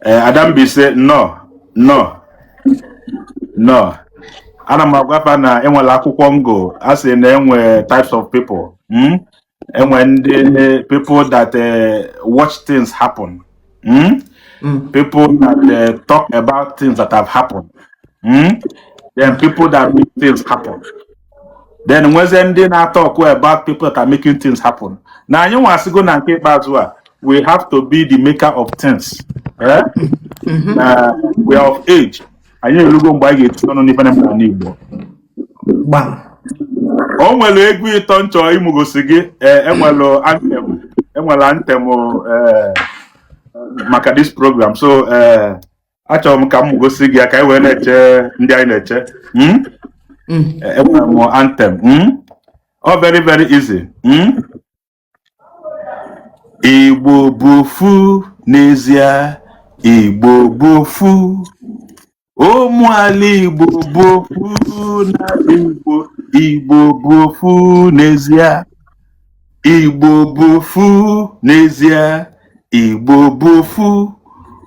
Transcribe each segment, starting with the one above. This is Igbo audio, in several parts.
Adambi said no. Ana magwapa na enwela akwụkwọ ngo as in enwe types of people. And the people that watch things happen. People that talk about things that have happened. Then people that make things happen. Then when they not talk about people that are making things happen. Now you want to go and keep as well. We have to be the maker of things. We are of age. And you go buy it on even Igbo. Gbam. Onwere egwu ịtọ nchọ imugosi gị enwere anthem maka this program. So achọrọ m ka m gosi gị ka anyị wee na-eche ndị anyị na-eche. Enwere m anthem. Oh, very, very easy. Igbo bufu n'ezie, Igbo bufu. Ụmụala Igbo bufu na Igbo bufu n'ezie. Igbo bufu n'ezie, Igbo bufu.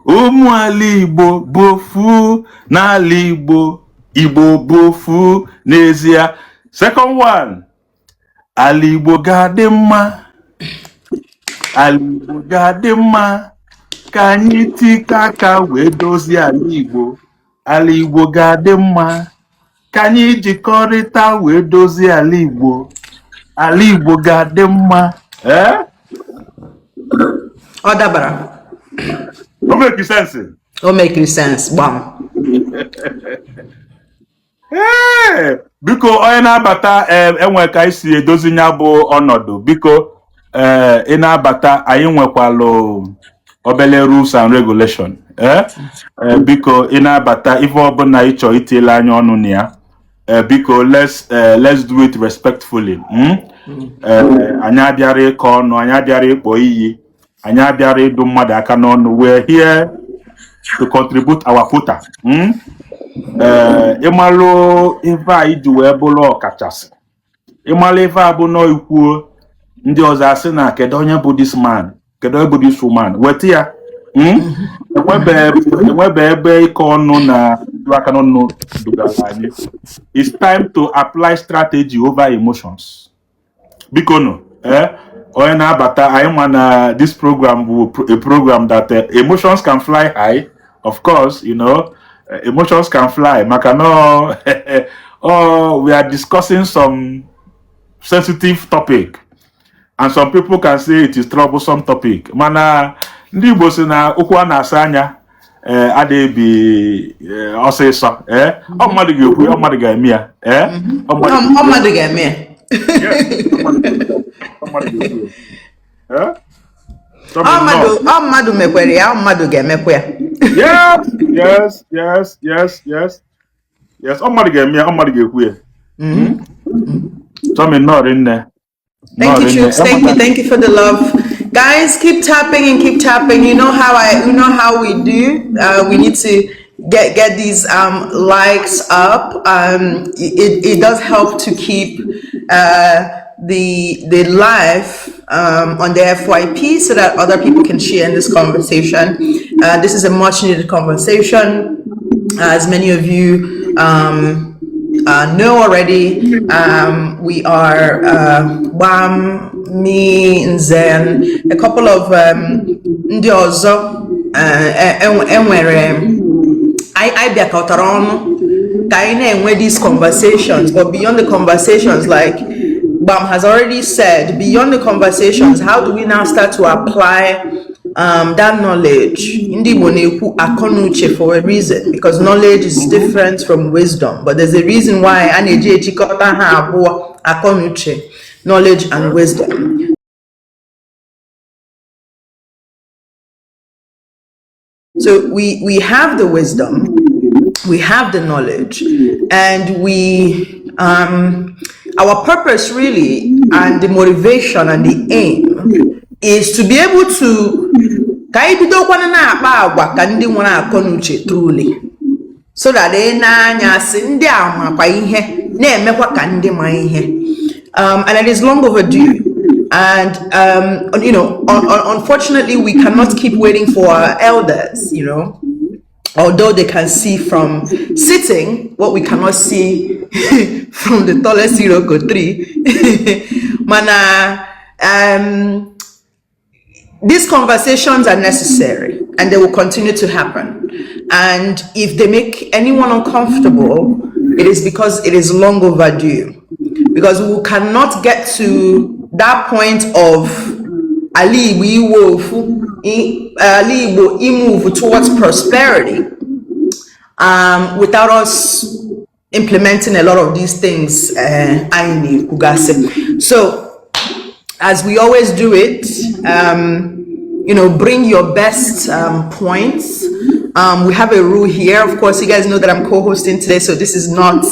Ụmụala Igbo bufu n'ala Igbo, Igbo bufu n'ezie. Second one, ala Igbo ga-adị mma. Ala Igbo ga-adị mma. Ka anyị tika aka wee dozie ala Igbo. Ala Igbo ga-adị mma. Ka anyị jikọrịta wee dozie ala Igbo. Ala Igbo ga-adị mma. Ọ dabara. O make sense. O make sense. Gbam. Biko onye na-abata enwe ka isi edozi nya bụ ọnọdụ. Biko ị na-abata anyị nwekwalụ obele rules and regulation. Biko ị na-abata ife ọbụla ịchọ itile anya ọnụ na ya. Biko let's do it respectfully. Anyị abịara ịkọ ọnụ, anyị abịara ịkpọ iyi, anyị abịara ịdụ mmadụ aka n'ọnụ. We're here to contribute our quota. Ịmalụ ife a iji wee bụrụ ọkachasị. Ịmalụ ife a bụ nọ ikwuo ndị ọzọ asị na kedu onye bụ this man, kedu onye bụ this woman. Weta ya. Enwebe ebe ịkọ ọnụ na aka n'ọnụ dugara anyị. It's time to apply strategy over emotions. Biko no, onye na-abata anyị ma na this program bụ a program that emotions can fly high. Of course, you know, emotions can fly. Maka no, we are discussing some sensitive topic. And some people can say it is troublesome topic. Mana ndị Igbo si na okwu a na-asa anya adịghị ọsịsọ. Ọ mmadụ ga-ekwu, ọ mmadụ ga-eme ya. Ọ mmadụ ga-eme ya. Ọ mmadụ mekwere ya, ọ mmadụ ga-emekwa ya. Yes, ọ mmadụ ga-eme ya, ọ mmadụ ga-ekwu ya. Tommy not in there. Thank you, Chooks. Thank you for the love. Guys, keep tapping and keep tapping. You know how we do. We need to get these likes up. It does help to keep the live on the FYP so that other people can share in this conversation. This is a much needed conversation. As many of you know already, we are Gbam, me, and Zen, a couple of ndị ọzọ enwere I be akọtara ọnụ ka anyị na-enwe these conversations, but beyond the conversations, like Gbam has already said, beyond the conversations, how do we now start to apply that knowledge? Ndị Igbo na-ekwu akọnuche for a reason, because knowledge is different from wisdom, but there's a reason why a na-eji ejikọta ha abụọ, akọnuche, knowledge and wisdom. So we have the wisdom, we have the knowledge, and we our purpose really, and the motivation and the aim is to be able to truly, so that and it is long overdue. And unfortunately, we cannot keep waiting for our elders. Although they can see from sitting what we cannot see from the tallest Iroko tree. Mana, these conversations are necessary and they will continue to happen. And if they make anyone uncomfortable, it is because it is long overdue. Because we cannot get to that point of Ali move towards prosperity without us implementing a lot of these things. So, as we always do it, bring your best points. We have a rule here. Of course, you guys know that I'm co-hosting today, so this is not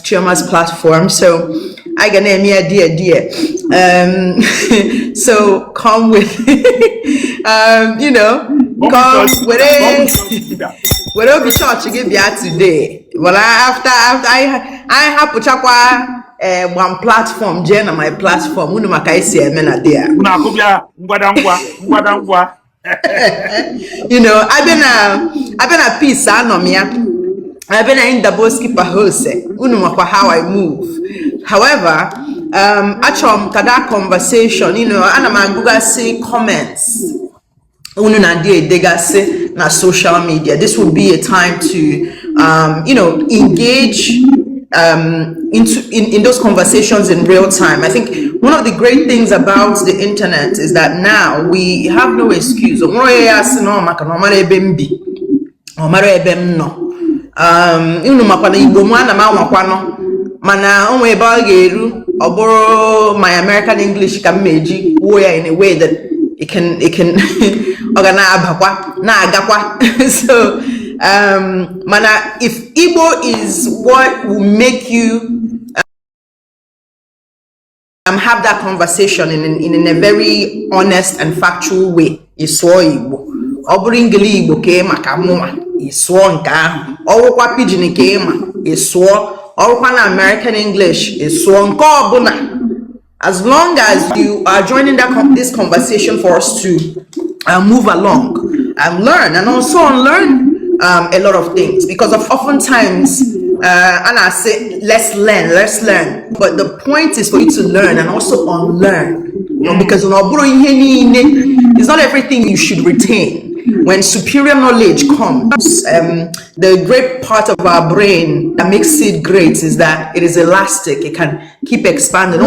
Chioma's platform. So I got name here, dear. So come with, come with whatever be short to give you today. Well, after I have put up one platform, Jen, on my platform. I've been a piece. I've been in the boski how I move. However, actually, that conversation, and I'm Google say comments. Na social media. This would be a time to, engage in those conversations in real time. I think one of the great things about the internet is that now we have no excuse. Mana onwe my American English can meji in a way that it can so mana, if Igbo is what will make you have that conversation in a very honest and factual way, iswo Igbo obringili Igbo ke maka mwa iswo nka ọwụkwa pidgin ke ma iswo ọwụkwa na American English iswo nka ọbụna. As long as you are joining this conversation for us to move along and learn, and also unlearn a lot of things, because of oftentimes, and I say, let's learn. But the point is for you to learn and also unlearn, because it's not everything you should retain. When superior knowledge comes, the great part of our brain that makes it great is that it is elastic. It can keep expanding.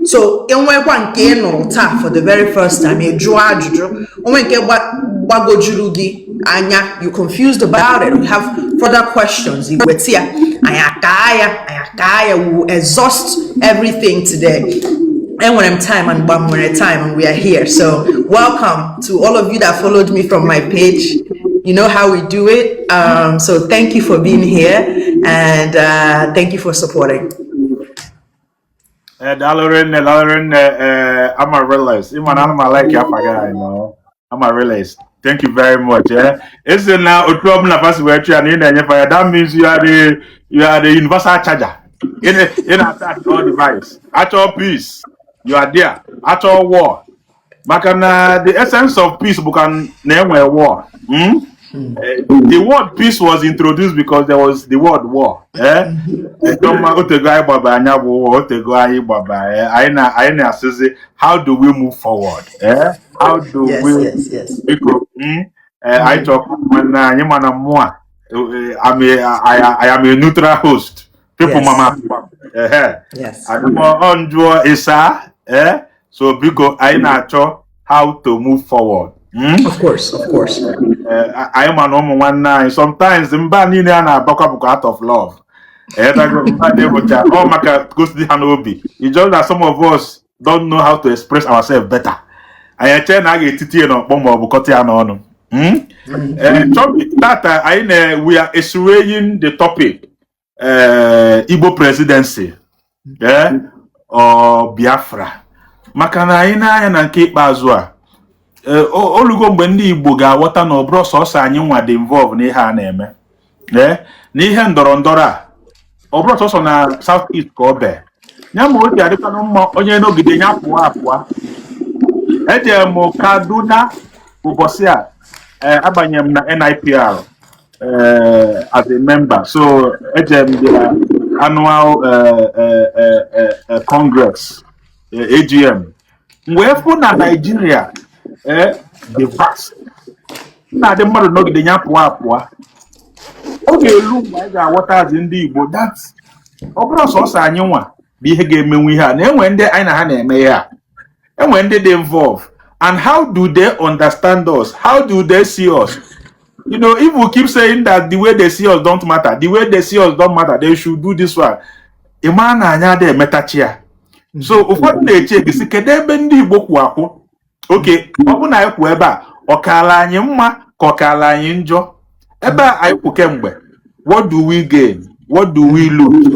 So, for the very first time, you're confused about it. We have further questions. We will exhaust everything today. And when I'm time and Gbam when I'm time, and we are here. So welcome to all of you that followed me from my page. You know how we do it. So thank you for being here, and thank you for supporting. I'm a realist. I'm a realist. Thank you very much. It's now a problem of us where that means you are the universal charger in all device. At all peace, you are there. At all war. Makana, the essence of peace can name a war. The word peace was introduced because there was the word war. How do we move forward? How do we? Yes. I talk when I am a neutral host. People, mama. Yes. I don't on draw isa. So because I know how to move forward. Of course. I am an woman one night. Sometimes the man in a out of love. It's just that some of us don't know how to express ourselves better. I attend I get it on Bombo that we are issuing the topic Igbo presidency or Biafra. Makana ina na nke ikpeazụ a olugo mgbe ndị Igbo ga-aghọta na ọbụrụ sọsọ anyị nwa dị involve n'ihe a na-eme n'ihe ndọrọ ndọrọ a ọbụrụ sọsọ na South East ka ọ bee Nyamu odi adịkwa mma onye n'ogide nya pụọ. Eje m Kaduna ụbọchị a abanye m na NIPR as a member. So eje m the annual Congress AGM. Mgbe fụ na Nigeria the vast na the mmadụ n'ogide nya pụọ. Oge elu mgbe anyị ga-aghọta azị ndị Igbo that ọ bụrụ sọsọ anyị nwa bụ ihe ga-emenwu ihe a na enwe ndị anyị na ha na-eme ihe a enwe ndị dị involved, and how do they understand us? How do they see us? You know, if we keep saying that the way they see us don't matter, the way they see us don't matter, they should do this one. Ịma na anya dị emetachi ya. So ụfọdụ na-eche gị kedu ebe ndị Igbo kwụ akwụ? Okay, ọ bụ na anyị kwụ ebe a ọ kaala anyị mma ka ọ kaala anyị njọ? Ebe a anyị kwụ kemgbe, what do we gain? What do we lose?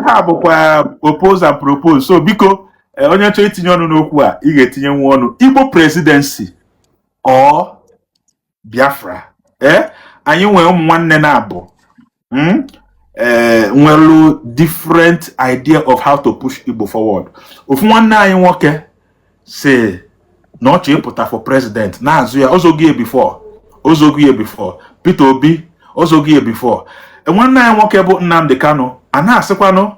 Ha bụkwa oppose and propose. So biko onye chọrọ itinye ọnụ n'okwu a ị ga-etinye nwa ọnụ Igbo presidency or Biafra. Anyị nwere ụmụ nwanne na-abụ nwere different idea of how to push Igbo forward. Ofu nwanne anyị nwoke si na ọ chọrọ ịpụta for president na-azụ ya ozogie before Peter Obi ozogie before nwanne anyị nwoke bụ Nnamdi Kanu a na-asịkwanụ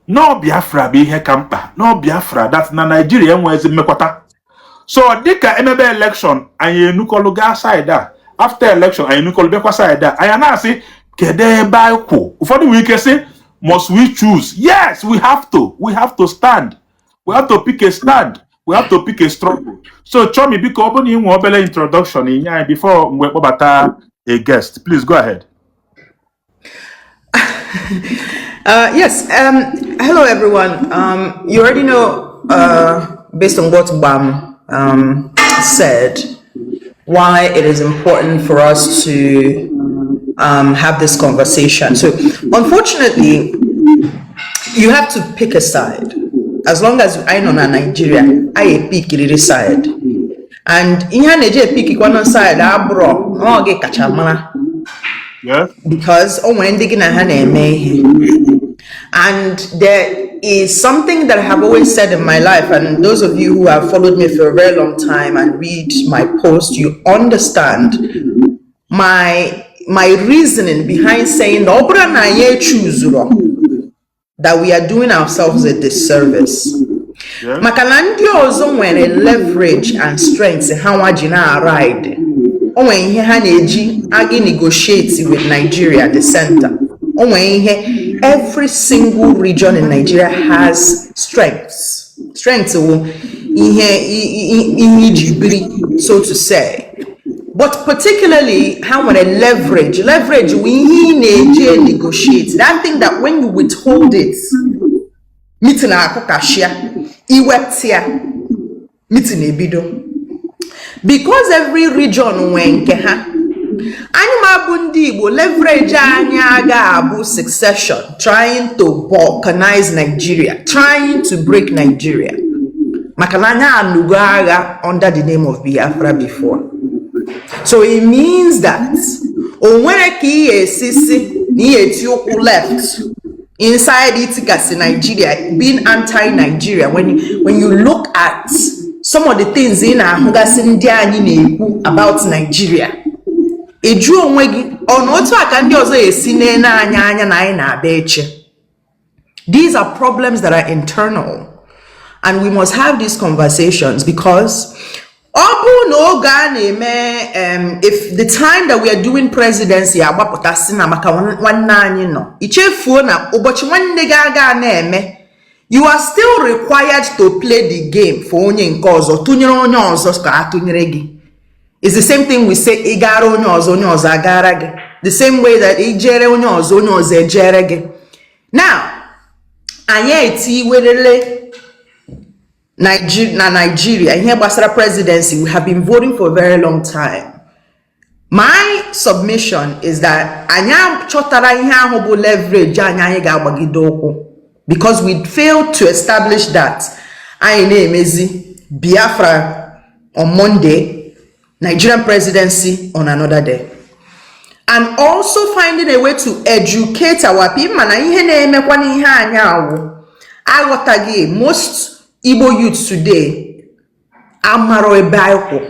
no Biafra bụ ihe ka mkpa, no Biafra that na Nigeria enwezi mmekwata. So dịka emebe election anyị enukọlụ gaa side a, after election anyị enukọlụ bịakwa side a, anyị na-asị kedu ebe anyị kwụ. Ụfọdụ nwere ike sị must we choose? Yes, we have to stand, we have to pick a stand, we have to pick a struggle. So Chomi biko ọ bụ na inwe obele introduction inye anyị before mgbe kpọbata a guest, please go ahead. Yes. Hello, everyone. You already know, based on what Gbam said, why it is important for us to have this conversation. So, unfortunately, you have to pick a side. As long as I know Nigeria, I pick the side. And in Nigeria, pick one side, I bro, oh, get kachamana. Yeah. Because and there is something that I have always said in my life, and those of you who have followed me for a very long time and read my post, you understand my reasoning behind saying that we are doing ourselves a disservice. Yeah. Makalandi also when a leverage and strength how wajina ride. When he had a negotiate with Nigeria at the center. Every single region in Nigeria has strengths. Strengths, so to say. But particularly, how when a leverage, we negotiate. That thing that when you withhold it, meeting a kokashia, meeting a bido. Because every region when Anima Bundi will leverage Anyaga succession, trying to balkanize Nigeria, trying to break Nigeria. Makalanya and Nugaga under the name of Biafra before. So it means that Onwereki Sisi ni Ethiopia left inside Itikas in Nigeria, being anti-Nigeria. When you look at some of the things in about Nigeria. These are problems that are internal, and we must have these conversations because if the time that we are doing presidency you are still required to play the game for onye nke ozo tunyere onye ozo ka atunyere gi. It's the same thing we say igara onye ozo agara gi. The same way that ijere onye ozo ejere gi. Now, anya eti welele Nigeria here gbasara presidency, we have been voting for a very long time. My submission is that anya chotara ihe ahu bu leverage anya ga agbagido okwu. Because we failed to establish that Emezi Biafra on Monday, Nigerian presidency on another day. And also finding a way to educate our people. Aghọtaghị, most Igbo youths today amaro ebe anyị kwụ.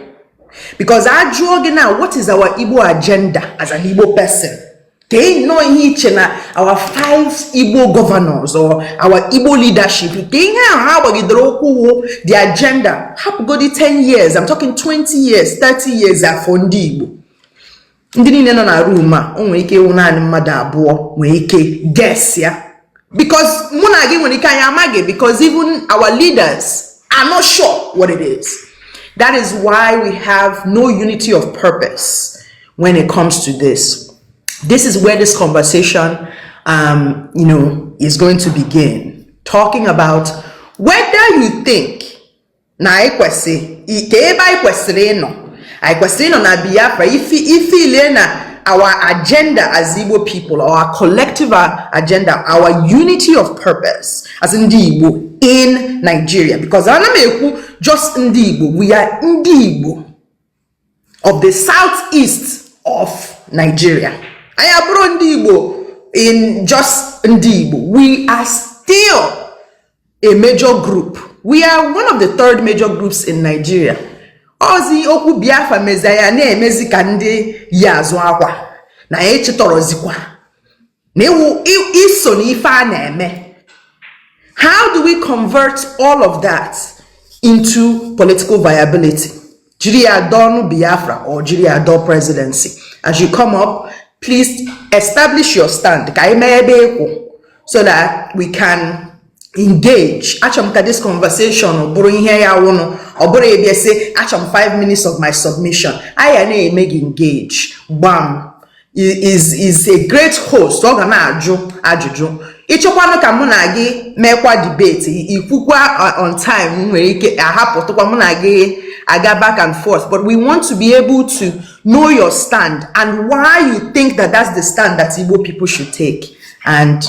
Because I draw now, what is our Igbo agenda as an Igbo person? They know each and our 5 Igbo governors or our Igbo leadership. They know how the agenda. How go 10 years? I'm talking 20 years, 30 years for Igbo. Ndini neno na ruma, onwe ike unani mmadụ abụọ, nwe ike guess ya. Because munagi when amage, because even our leaders are not sure what it is. That is why we have no unity of purpose when it comes to this. This is where this conversation, is going to begin. Talking about whether you think I question na Biafra, if our agenda as Igbo people, or our collective agenda, our unity of purpose as Igbo in Nigeria, because just Igbo, we are Igbo of the southeast of Nigeria. I am Igbo in just Igbo. We are still a major group. We are one of the 3rd major groups in Nigeria. Ozi okwu Biafra mezaya na emezi ka ndị ya azụ akwa na echetorozikwa na iso na ife a na-eme. How do we convert all of that into political viability? Jiri adonu Biafra or jiri ado presidency? As you come up, please establish your stand so that we can engage. Actually, this conversation or bring here or say 5 minutes of my submission. I make engage. Gbam is a great host. Each one ka mụ na gị mekwa debate ikwukwa on time nwere ike ahapụtụkwa mụ na gị aga back and forth, but we want to be able to know your stand and why you think that that's the stand that Igbo people should take, and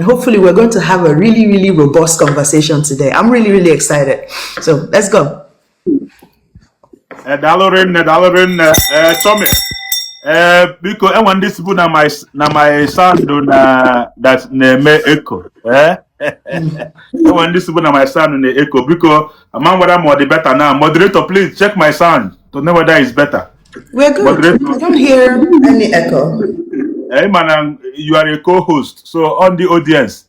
hopefully we're going to have a really, really robust conversation today. I'm really, really excited. So let's go. Tommy. Because I want this to put on my sound that name echo. I want this to put on my sound in the echo because a man whether more the better now. Moderator, please check my sound to know whether it's better. We're good. Moderator. I don't hear any echo. Hey man, you are a co-host, so on the audience,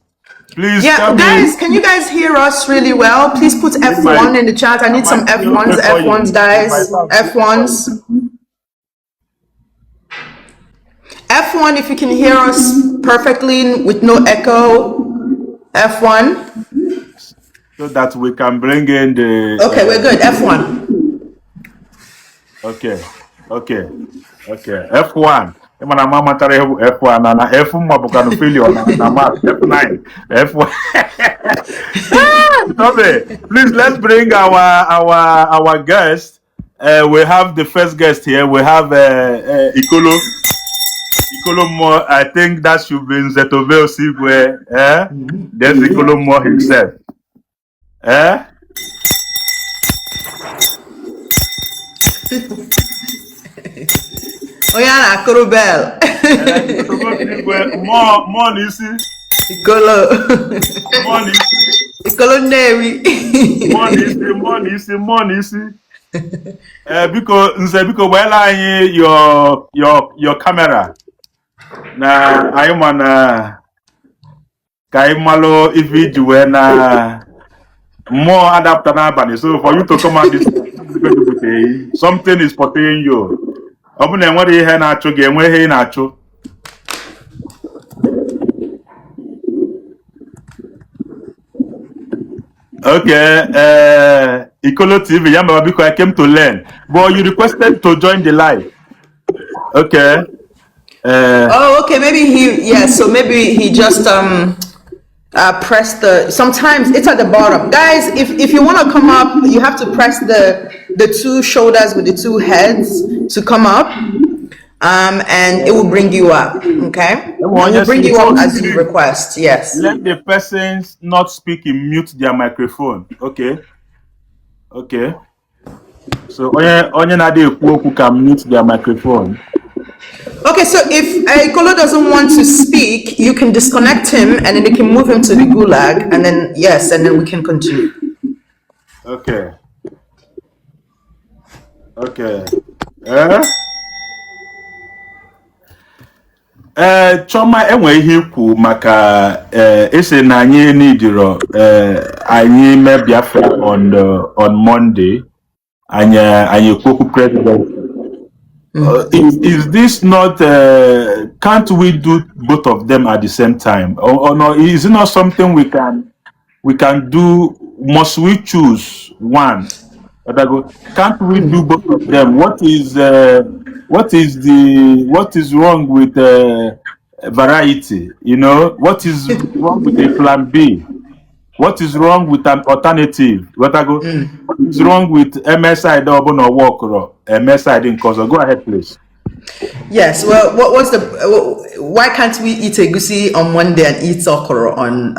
please. Yeah, guys, can you guys hear us really well? Please put F1 in the chat. I need some F1s, guys. F1s. F1 if you can hear us perfectly with no echo. F1. So that we can bring in the... Okay, we're good. F1. Okay. F1. F1 and F1 F9. F1. Please let's bring our guest. We have the first guest here. We have Ikolo Mo. I think that should be in Zetoveo Sigwe. There's Ikolo Mo himself. Oyana Korobel. More Nisi. Ikolo Nevi. More Nisi. Because while I your camera. Na I wanna Kaimalo if it when more adapter na so for you to come out this something is portraying you. Okay, Ikolo TV, because I came to learn. But you requested to join the live. Okay. Okay, maybe so maybe he just press the, sometimes it's at the bottom. Guys, if you want to come up, you have to press the 2 shoulders with the 2 heads to come up, and it will bring you up. Okay, it will bring you up as you request. Yes, let the persons not speaking mute their microphone. Okay, so onye na dey ekwu okwu can mute their microphone. Okay, so if Kolo doesn't want to speak, you can disconnect him and then you can move him to the gulag, and then yes, and then we can continue. Okay. Okay. Eh? Choma enwe ihe ikwu maka ese na anyị nidiro anyị mee Biafra on Monday anyị kwokwu president. Is this not can't we do both of them at the same time, or no? Is it not something we can do? Must we choose one? Can't we do both of them? What is wrong with variety? You know, what is wrong with a plan B? What is wrong with an alternative? What is wrong with MSI double or work or MSI didn't cause? Go ahead, please. Yes. Well, why can't we eat egusi on Monday and eat okra on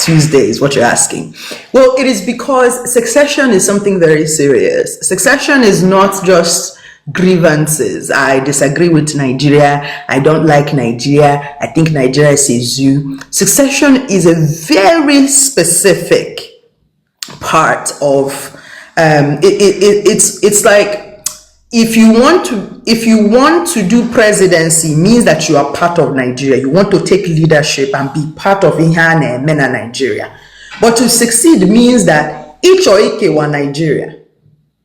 Tuesday? Is what you're asking. Well, it is because succession is something very serious. Succession is not just grievances. I disagree with Nigeria. I don't like Nigeria. I think Nigeria is a zoo. Succession is a very specific part of it's like if you want to do presidency, means that you are part of Nigeria. You want to take leadership and be part of Ihane and Mena Nigeria. But to succeed means that each or Ike wa Nigeria.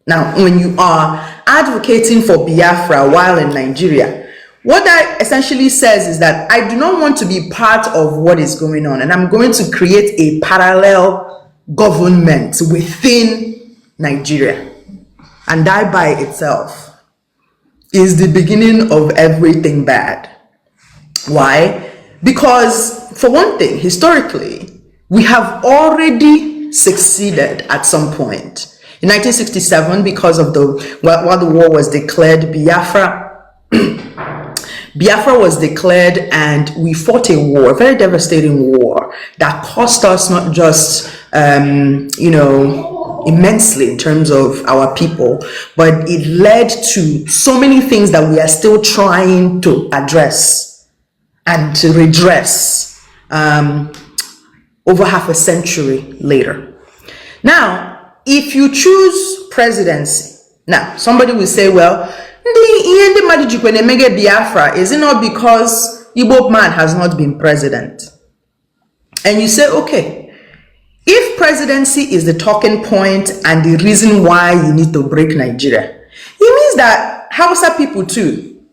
Now, when you are advocating for Biafra while in Nigeria, what that essentially says is that I do not want to be part of what is going on, and I'm going to create a parallel government within Nigeria. And that by itself is the beginning of everything bad. Why? Because, for one thing, historically, we have already succeeded at some point. In 1967, because of while the war was declared, Biafra was declared, and we fought a war, a very devastating war that cost us not just, immensely in terms of our people, but it led to so many things that we are still trying to address and to redress over half a century later. Now, if you choose presidency, now somebody will say, well, Biafra, is it not because Igbo man has not been president? And you say, okay, if presidency is the talking point and the reason why you need to break Nigeria, it means that Hausa people too,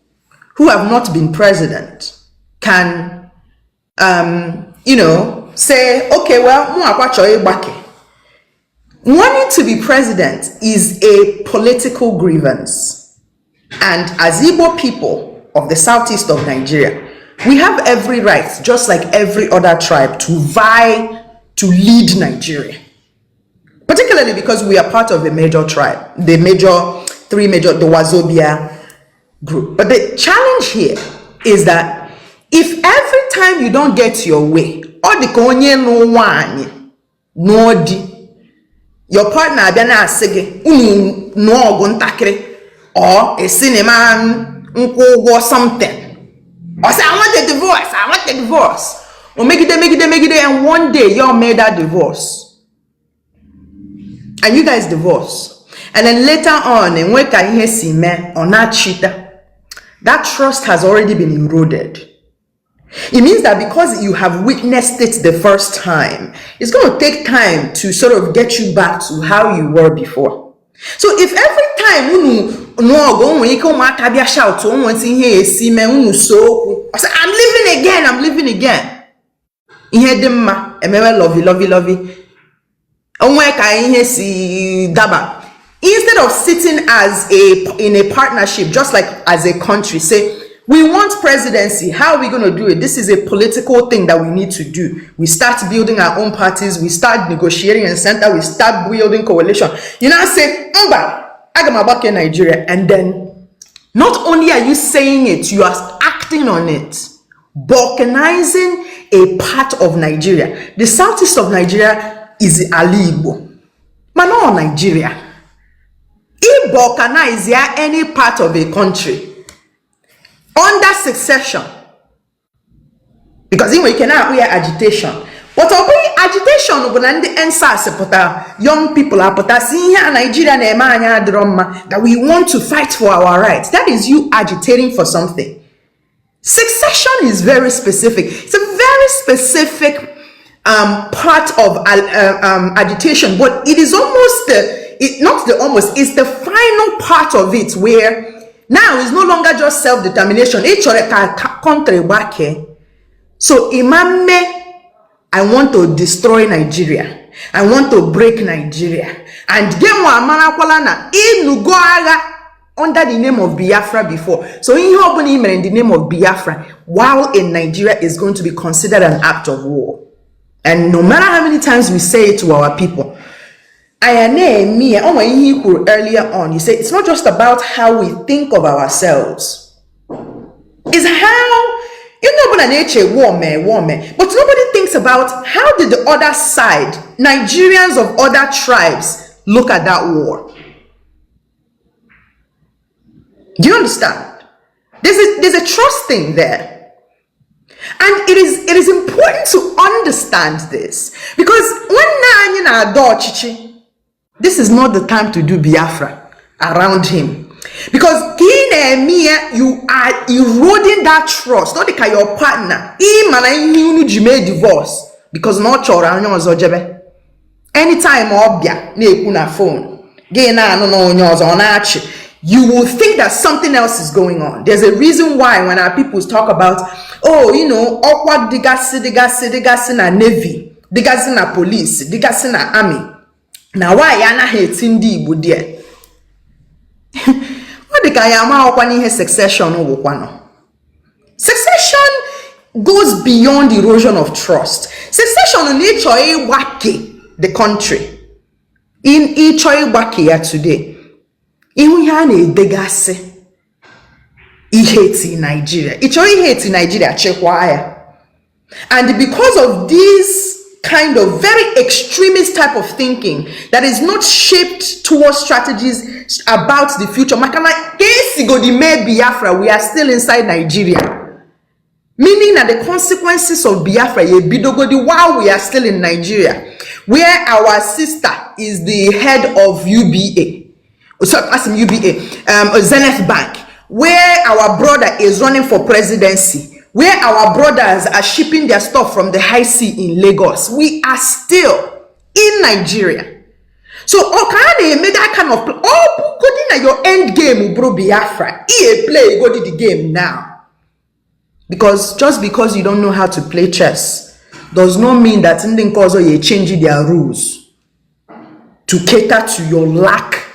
who have not been president, can, say, okay, well, wanting to be president is a political grievance. And as Igbo people of the southeast of Nigeria, we have every right, just like every other tribe, to vie to lead Nigeria. Particularly because we are part of a major tribe, the Wazobia group. But the challenge here is that if every time you don't get your way, or the konye no one, no di, your partner abịana asị unu no ọgụ ntakịrị or a cinema or something, or say I want a divorce, or make it, and one day y'all made that divorce and you guys divorce, and then later on in or not cheater, that trust has already been eroded. It means that because you have witnessed it the first time, it's going to take time to sort of get you back to how you were before. So if every time shout, I'm living again. Lovey. Instead of sitting in a partnership, just like as a country, say, we want presidency. How are we going to do it? This is a political thing that we need to do. We start building our own parties. We start negotiating in center. We start building coalition. You now say, I got my back in Nigeria. And then not only are you saying it, you are acting on it. Balkanizing a part of Nigeria. The southeast of Nigeria is Ali Igbo. But not Nigeria. If balkanize any part of a country, under succession. Because we cannot wear agitation. But agitation when the NSAS young people are Nigeria that we want to fight for our rights. That is you agitating for something. Succession is very specific. It's a very specific part of agitation, but it is almost it's the final part of it where now it's no longer just self-determination. It's a country back here. So imame, I want to destroy Nigeria. I want to break Nigeria. And under the name of Biafra before. So in the name of Biafra, while in Nigeria is going to be considered an act of war. And no matter how many times we say it to our people, earlier on, you say it's not just about how we think of ourselves. It's how but nobody thinks about how did the other side, Nigerians of other tribes, look at that war. Do you understand? There's a trust thing there. And it is important to understand this, because when this is not the time to do Biafra around him. Because you are eroding that trust. Not like your partner. You may divorce because not your anytime obia phone. You will think that something else is going on. There's a reason why when our people talk about, awkward digasi na navy, digasi na police, digasi na army. Now why yana hating the Igbo there? Succession goes beyond erosion of trust. Succession in the country. In each today. He hates in Nigeria. He hates in Nigeria. And because of this kind of very extremist type of thinking that is not shaped towards strategies about the future, we are still inside Nigeria. Meaning that the consequences of Biafra while we are still in Nigeria, where our sister is the head of UBA, Zenith Bank, where our brother is running for presidency, where our brothers are shipping their stuff from the high sea in Lagos, we are still in Nigeria. So, okay, made that kind of go in your end game, bro, Biafra. Go to the game now. Because just because you don't know how to play chess does not mean that in the cause you change their rules to cater to your lack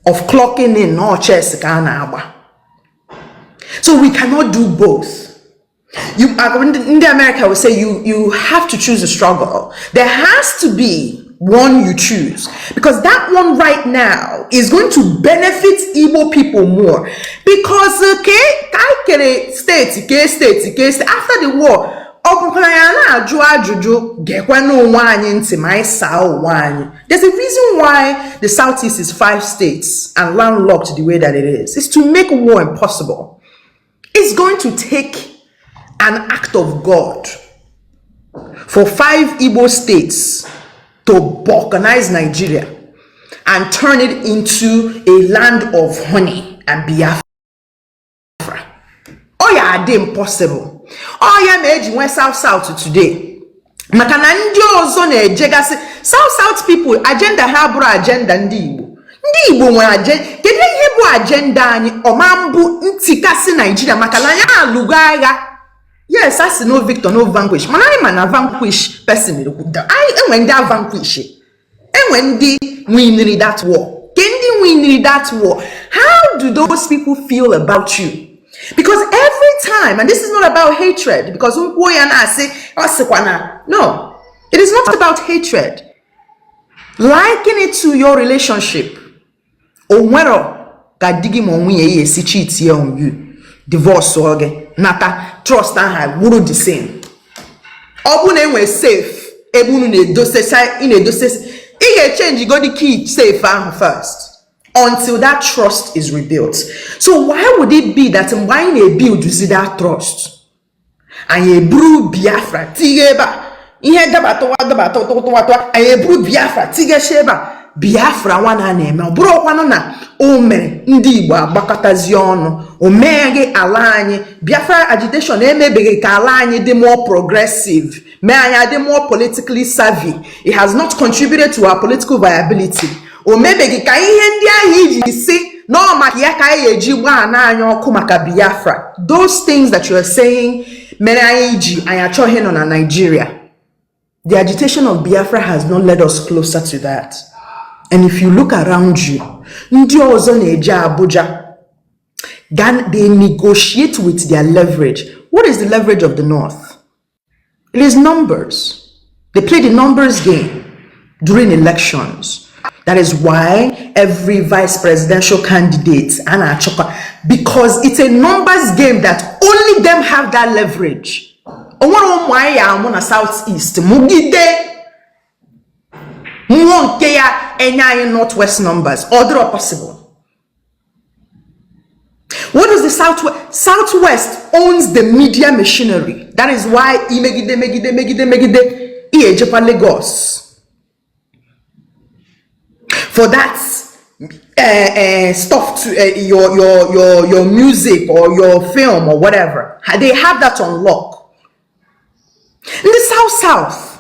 of clocking in or chess. So we cannot do both. In the America will say you have to choose a struggle. There has to be one you choose, because that one right now is going to benefit Igbo people more. Because state after the war, there's a reason why the Southeast is 5 states and landlocked the way that it is. It's to make war impossible. It's going to take an act of God for 5 Igbo states to balkanize Nigeria and turn it into a land of honey and Biafra. Oh yeah, it's impossible. Oh yeah, me went south today. South people agenda habura agenda ndi Igbo nwe agenda. Kedu ihe bụ agenda anyị omambu ntikasi Nigeria makana anya alugo agha. Yes, I see no victor, no vanquish. Man, I'm a vanquish person. I when they are vanquish. And when they win that war. Can they win that war? How do those people feel about you? Because every time, and this is not about hatred, because no, it is not about hatred. Liken it to your relationship. Divorce nata trust and have wuru the same. Obune we safe. Ebunu ne dose in a dose. Change you go the key safe first. until that trust is rebuilt. So why would it be that why they build that trust? And you brew Biafra, tigeba. Ihe dabato and you brew Biafra, tigesheba. Biafra wana neme bro kwano na o mere ndị Igbo agbakọtazi ọnụ o meghe ala anyị Biafra agitation emebeghe ka ala anyị dị more progressive mee anyị dị more politically savvy. It has not contributed to our political viability. O mebeghe ka ihe ndị ahụ iji si no maka ya ka anyị eji gba na anyị ọkụ maka Biafra. Those things that you are saying mere anyị ji anyị achọghị nọ na Nigeria. The agitation of Biafra has not led us closer to that. And if you look around you, ndị ọzọ na-eje Abuja, they negotiate with their leverage. What is the leverage of the North? It is numbers. They play the numbers game during elections. That is why every vice presidential candidate, because it's a numbers game that only them have that leverage. Southeast, Mugide. Northwest numbers, other possible. What does the Southwest? Southwest owns the media machinery. That is why Megide Lagos. For that stuff to your music or your film or whatever, they have that on lock. In the South.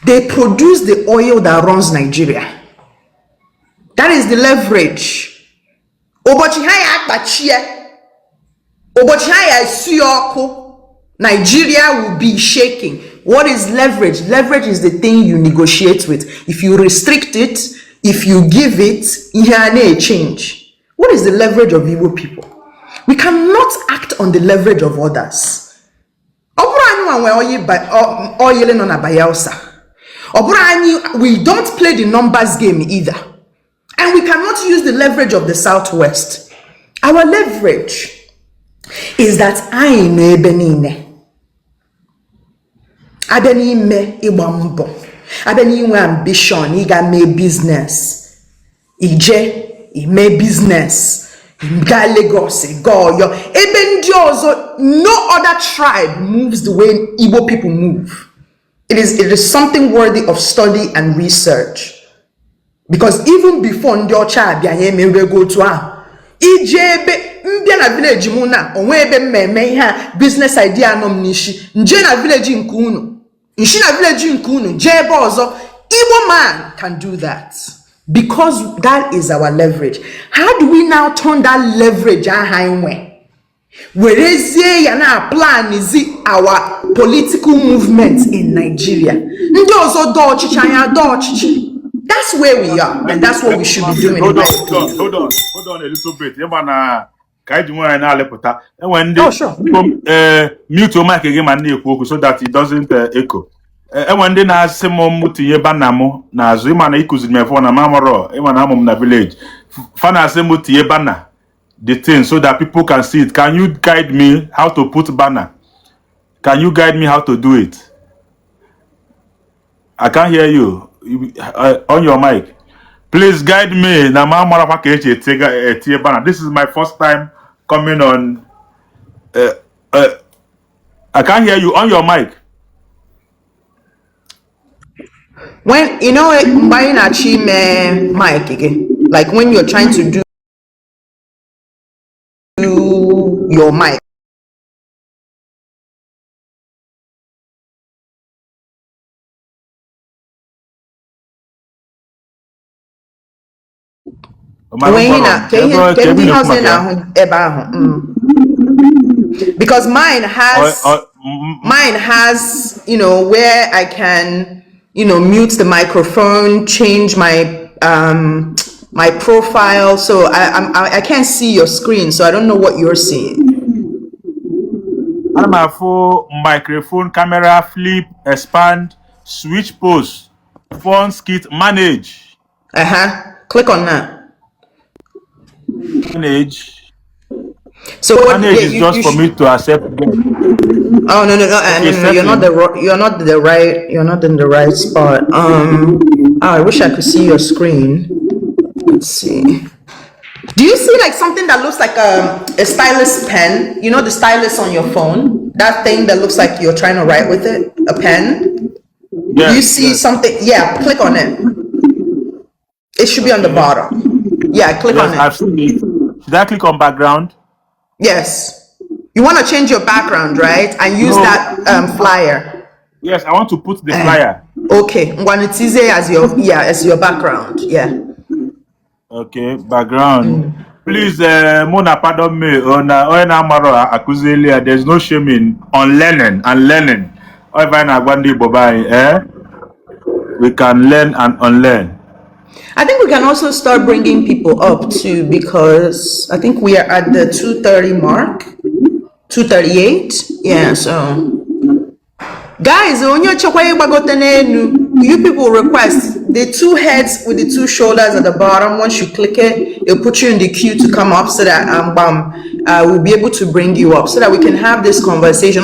They produce the oil that runs Nigeria. That is the leverage. Nigeria will be shaking. What is leverage? Leverage is the thing you negotiate with. If you restrict it, if you give it, it change. What is the leverage of Igbo people? We cannot act on the leverage of others. We don't play the numbers game either. And we cannot use the leverage of the Southwest. Our leverage is that I know Benine. Abenime Iwambo. Abenime ambition. Iga me business. Ije, me business. Ga Lagos, go yo. No other tribe moves the way Igbo people move. It is something worthy of study and research. Because even before Ndiocha Bianyeme go to Ijebe Mbiana village muna onwebe mmemme ha business idea nom nishi nje na village nkunu nshi na village nkunu jebe ozo Igbo man can do that because that is our leverage. How do we now turn that leverage highway? Werezie ya na plan is our political movement in Nigeria. Ndị ozo do ọchịchị anya do ọchịchị. That's where we are, and that's what we should be doing. Hold on a little bit. Oh, sure. Mute your mic again so that it doesn't echo. And when they na semo muti banamo na zima ikuzi me phone na mamoro na village. Fana semo ti banner the thing so that people can see it. Can you guide me how to put banner? Can you guide me how to do it? I can't hear you. On your mic, please guide me. This is my first time coming on. I can't hear you on your mic. When you know buying a cheap mic again, like when you're trying to do your mic. Because mine has where I can mute the microphone, change my my profile, so I can't see your screen, so I don't know what you're seeing. I'm a full microphone, camera, flip, expand, switch pose, phone skit, manage. Click on that. Manage. So manage is just for me to accept. Oh no! You're not in the right spot. I wish I could see your screen. Let's see. Do you see like something that looks like a stylus pen? You know the stylus on your phone? That thing that looks like you're trying to write with it? A pen? Yes, Do you see something? Yeah, click on it. It should be on the bottom. Yeah, click on it. I've seen it. Should I click on background? Yes. You want to change your background, right? And use that flyer. Yes, I want to put the flyer. Okay. When it's easy as your background. Yeah. Okay, background. Please, Mona, pardon me. There's no shame in unlearning and learning. We can learn and unlearn. I think we can also start bringing people up too, because I think we are at the 2:30 mark, 2:38. Yeah, so guys, you people request the two heads with the two shoulders at the bottom. Once you click it, it'll put you in the queue to come up so that we'll be able to bring you up so that we can have this conversation.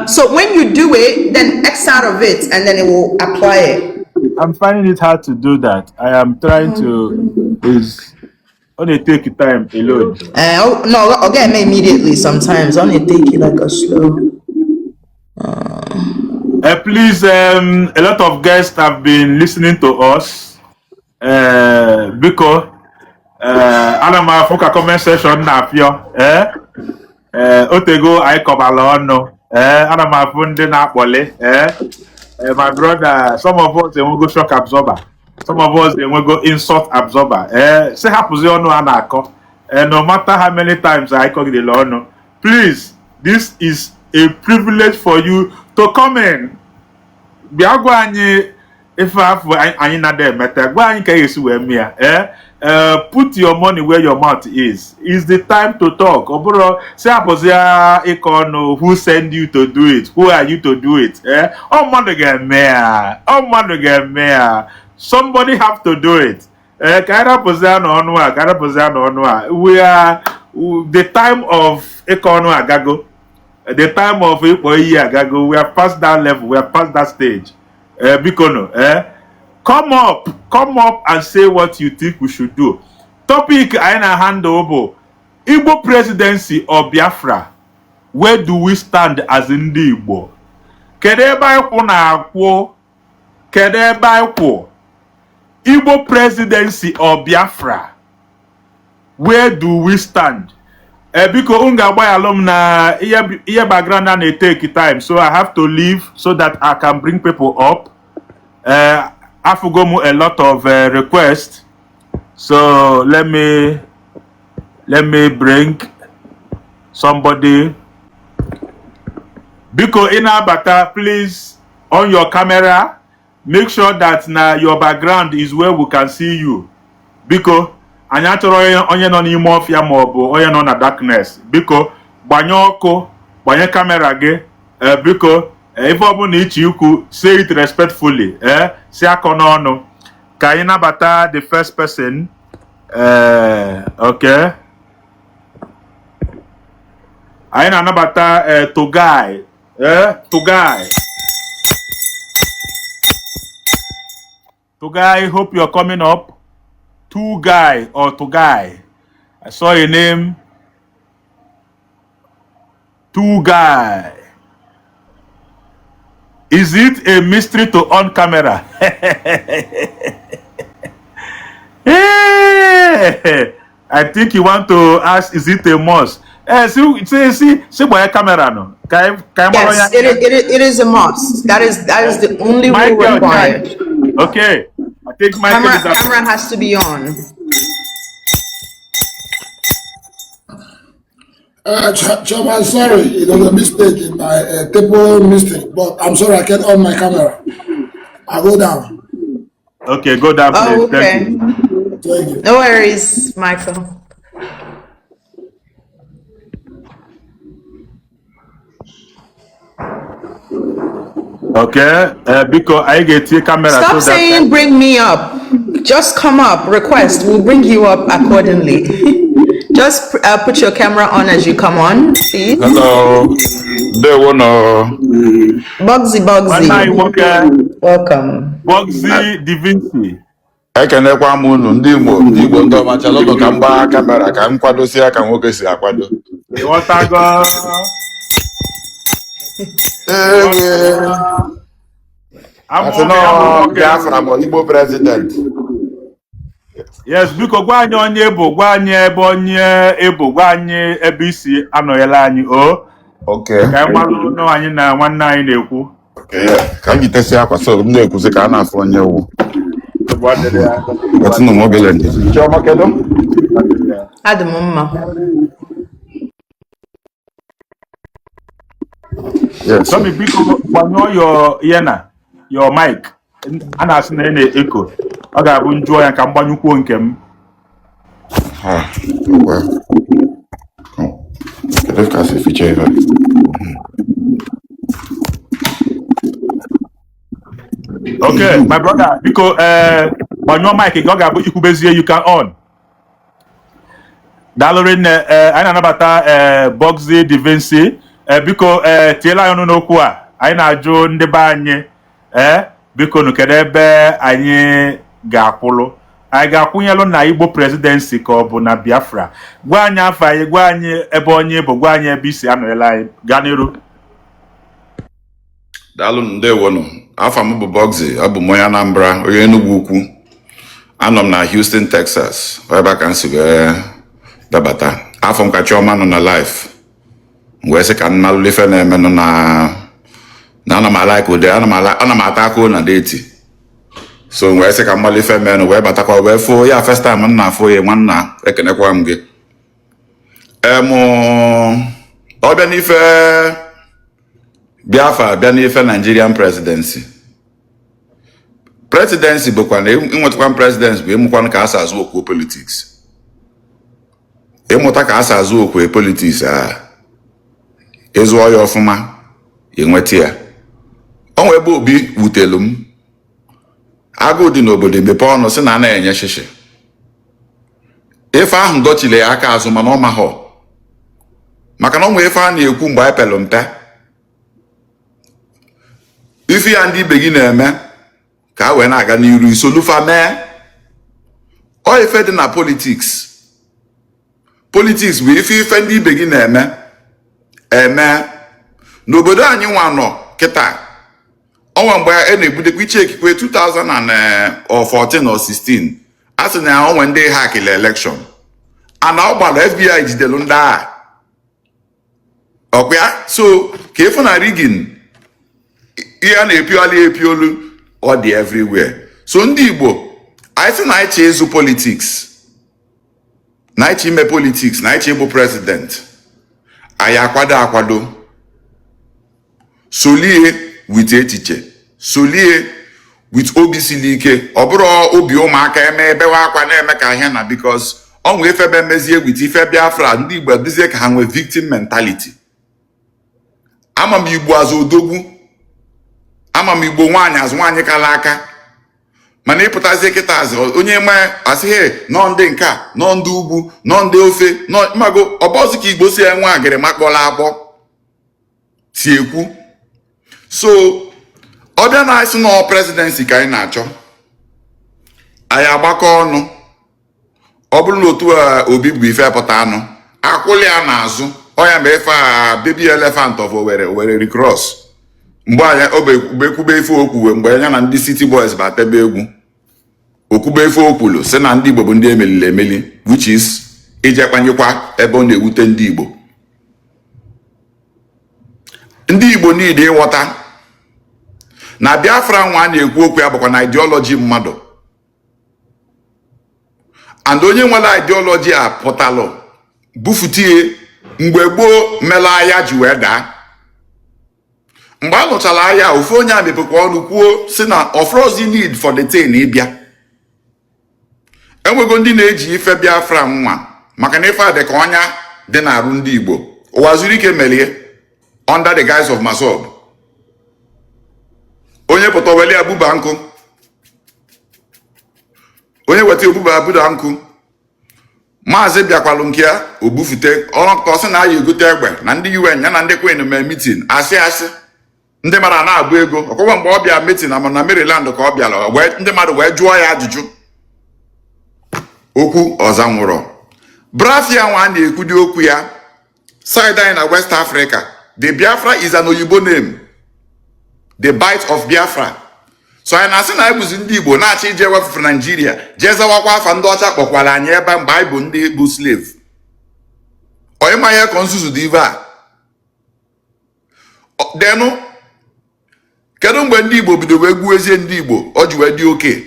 So when you do it, then X out of it and then it will apply it. I'm finding it hard to do that. I am trying to only take time alone. No, I'll get me immediately sometimes. Only take it like a slow. Please, a lot of guests have been listening to us. Because Anama Fuka comment session na pio. Otego I come Anama Funde na pole. My brother, some of us they will go shock absorber. Some of us they will go insult absorber. Say happens no anako. No matter how many times I call the law, no. Please, this is a privilege for you to come in. If I have not there, put your money where your mouth is. It's the time to talk. Who send you to do it? Who are you to do it? Somebody have to do it. We are the time of Agago. The time of Agago. We are past that level. We are past that stage. Come up and say what you think we should do. Topic I na hand over. Igbo presidency or Biafra. Where do we stand as in the Igbo? Igbo presidency or Biafra. Where do we stand? Because unga boy alumna iya background and take time, so I have to leave so that I can bring people up. I forgot a lot of requests, so let me bring somebody. Because in Abata, please on your camera, make sure that now your background is where we can see you. Because anya chọrọ onye nọ n'ime ọfịa ma ọ bụ onye nọ na darkness, biko gbanye ọkụ, gbanye kamera gị, biko ife ọbụla iche ikwu, say it respectfully, si aka n'ọnụ ka anyị nabata the first person. Okay, anyị na-anabata Togai, Togai, hope you're coming up. Togai or Togai. I saw your name. Togai. Is it a mystery to on camera? I think you want to ask, is it a must? See by camera no. Yes, it is a must. That is the only rule required. Okay. I think my camera has to be on. Chairman, sorry, it was a mistake, a typo mistake, but I'm sorry I can't on my camera. I'll go down. Okay, go down, please. Oh, okay. Thank you. No worries, Michael. Okay, because I get your camera. Stop saying bring me up. Just come up. Request. We'll bring you up accordingly. Just put your camera on as you come on. See? Hello. Ndewo no. Bugsy. Welcome. Bugsy Divinity. Ekenekwa m unu ndị Igbo ndị ọma chalụnụ ka m gbaa kamera ka m kwadosie ka nwoke si akwado. Ịghọtago? Asị nọ Biafra bụ Igbo president. Yes, biko gwa anyị onye bụ, gwa anyị ebe onye bụ, gwa anyị ebe isi anọghịla anyị o. Okay. Ka anyị malụ nọ anyị na nwanne anyị na-ekwu. Ka m jitesi akwa so m na-ekwuzi ka a na-afụ onye wu. Wetinụ m obele ndị. Chioma kedu? Adị m mma. Yes. Tommy, biko gbanyụọ your mic. A na-asị na ị na-eko. Ọ ga-abụ njụọ ya ka m gbanyụkwuo nke m. Kedu ka si ficha ebe? Okay, my brother, biko gbanyụọ mic gị, ọ ga-abụ ikwubezie you can on. Daalụrị nne, anyị na-anabata Bugsy Divinity. Biko tiela anyị ọnụ n'okwu a. Anyị na-ajụ ndị be anyị biko nụ kedu ebe anyị ga-akwụlụ. Anyị ga-akwụnyelụ na Igbo presidency ka ọ bụ na Biafra. Gwa anyị afọ anyị, gwa anyị ebe onye bụ, gwa anyị ebe isi anọghịla anyị. Gaa n'iru. Daalụ ndewo nụ. Afọ m bụ Bugsy, ọ bụ m onye Anambra, onye Enugu Ukwu. Anọ m na Houston, Texas. Ebe ka m si wee dabata. Afọ m ka Chioma nọ na life. Wee sị ka m malụ ife na-eme nọ na ana m ala ka ụdị ana m ata aka na deti. So wee sị ka m malụ ife menụ wee batakwa wee foo ya first time m na-afụ ya nwanna ekenekwa m gị. Ọ bịa n'ife Biafra bịa n'ife Nigerian presidency. Presidency bụkwa na ịnwetakwa presidency bụ ịmụkwanụ ka a si azụ okwu politics. Ịmụta ka a si azụ okwu politics ịzụọ ya ọfụma enweta ya. O nwee ebe Obi wutelu m. Agụụ dị n'obodo emepe ọnụ sị na a na-enye shishi. Ife ahụ dochile ya aka azụ mana ọ mahọ. Maka na ọ nwee ife a na-ekwu mgbe anyị pelụ mpe. Ife ya ndị ibe gị na-eme ka a wee na-aga n'iru isolufa mee. Ọ ife dị na politics. Politics bụ ife ndị ibe gị na-eme n'obodo anyị nwa nọ kịta. Ọnwa mgbe a na-ebudekwa iche ekikwe 2014 or 16 a sị na onwe ndị hakili election ana ọ gbara FBI jidelu ndị agha ọkwa so ka efu na rigging ihe a na-epiolu ọ dị everywhere. So ndị Igbo anyị sị na anyị chee ịzụ politics na anyị chee ime politics na anyị chee ịbụ president anyị akwado solie with echiche, solie with obi siri ike. Ọ bụrụ obi ụmụaka eme ebewe akwa na-eme ka ahịa na because ọ nwee efebe mezie with ife Biafra ndị Igbo dịzie ka ha nwee victim mentality. Ama m Igbo azụ odogwu, ama m Igbo nwaanyị azụ nwaanyị kala aka, mana ịpụtazie kịta azụ onye mee asị he nọ ndị nka nọ ndị ugwu nọ ndị ofe nọ mago ọbọzụ ka Igbo si enwe agịrịma kpọrọ akpọ si ekwu. So ọ bịa na asị na presidency ka anyị na-achọ anyị agbakọ ọnụ. Ọ bụrụ na otu Obi bụ ife pụta anụ akwụli ya n'azụ ọ ya ma ife baby elephant of Owerri recross mgbe anya obekwube ife okwuwe mgbe ya na ndị City Boys batebe egwu okwube ife okwulu sị na ndị Igbo bụ ndị emelili emeli which is ije kpanyekwa ebe ọ na-ewute ndị Igbo. Ndị Igbo niile ịghọta na Biafra nwa na-ekwu okwu ya bụkwa na ideology mmadụ and onye nwere ideology a pụtalụ bufutie mgbe gboo mere agha ji wee daa. Mgbe a lụchara agha ofu onye a mepekwa ọnụ kwuo si na ofrozi need for the thing ịbịa. Enwego ndị na-eji ife Biafra nwa maka na ife a dị ka ọnya dị n'arụ ndị Igbo ụwa zuru ike melie under the guise of Masob. Onye pụta weli abụba nkụ, onye weta obuba abụda nkụ Maazị bịakwalụ nke ya obufute ọrụ ka ọ sị na ya egote egbe na ndị UN ya na ndị Queen mee meeting asị ndị mara na-agba ego ọkọwa mgbe ọ bịa meeting na Maryland ka ọ bịara ndị mmadụ wee jụọ ya ajụjụ okwu ọza nwụrụ Biafra nwa na-ekwudi okwu ya side anyị na West Africa. The Biafra is an Oyibo name, the bite of Biafra. So anyị na-asị na ebuzi ndị Igbo na-achọ ije wefufu Nigeria jee zawakwa afa ndị ọcha kpọkwara anyị ebe mgbe anyị bụ ndị bụ slave. Onye ma ihe ka nzuzu dị ive a denụ kedu mgbe ndị Igbo bido wee gbuo ezie ndị Igbo o ji wee dị oke?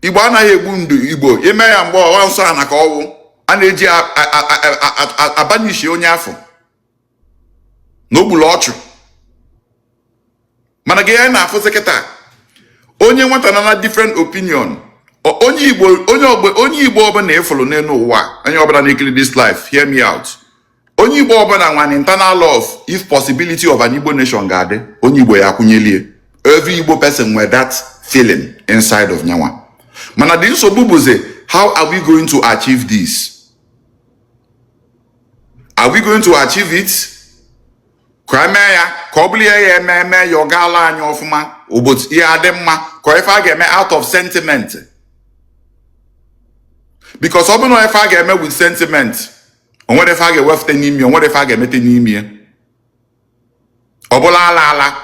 Igbo anaghị egbu ndụ Igbo ime ya mgbe ọwa nsọ ana ka ọwụ a na-eji abanishi onye afọ n'ogbulu ọchụ. Mana gị ya na-afụzi kịta onye nwata na different opinion onye Igbo ọbụla ịfụrụ n'elu ụwa onye ọbụla na-ekiri this life hear me out. Onye Igbo ọbụla nwa an internal love if possibility of an Igbo nation ga-adị onye Igbo ya akwụnyelie. Every Igbo person nwere that feeling inside of nyanwa. Mana the nsogbu bụzi how are we going to achieve this? Are we going to achieve it? Ka eme ya ka ọ bụrụ ya eme ya ọ gaala anyị ọfụma ụbọchị ihe adị mma ka ife a ga-eme out of sentiment. Because ọ bụrụ na ife a ga-eme with sentiment o nwere ife a ga-ewefute n'ime o nwere ife a ga-emete n'ime ọ bụla ala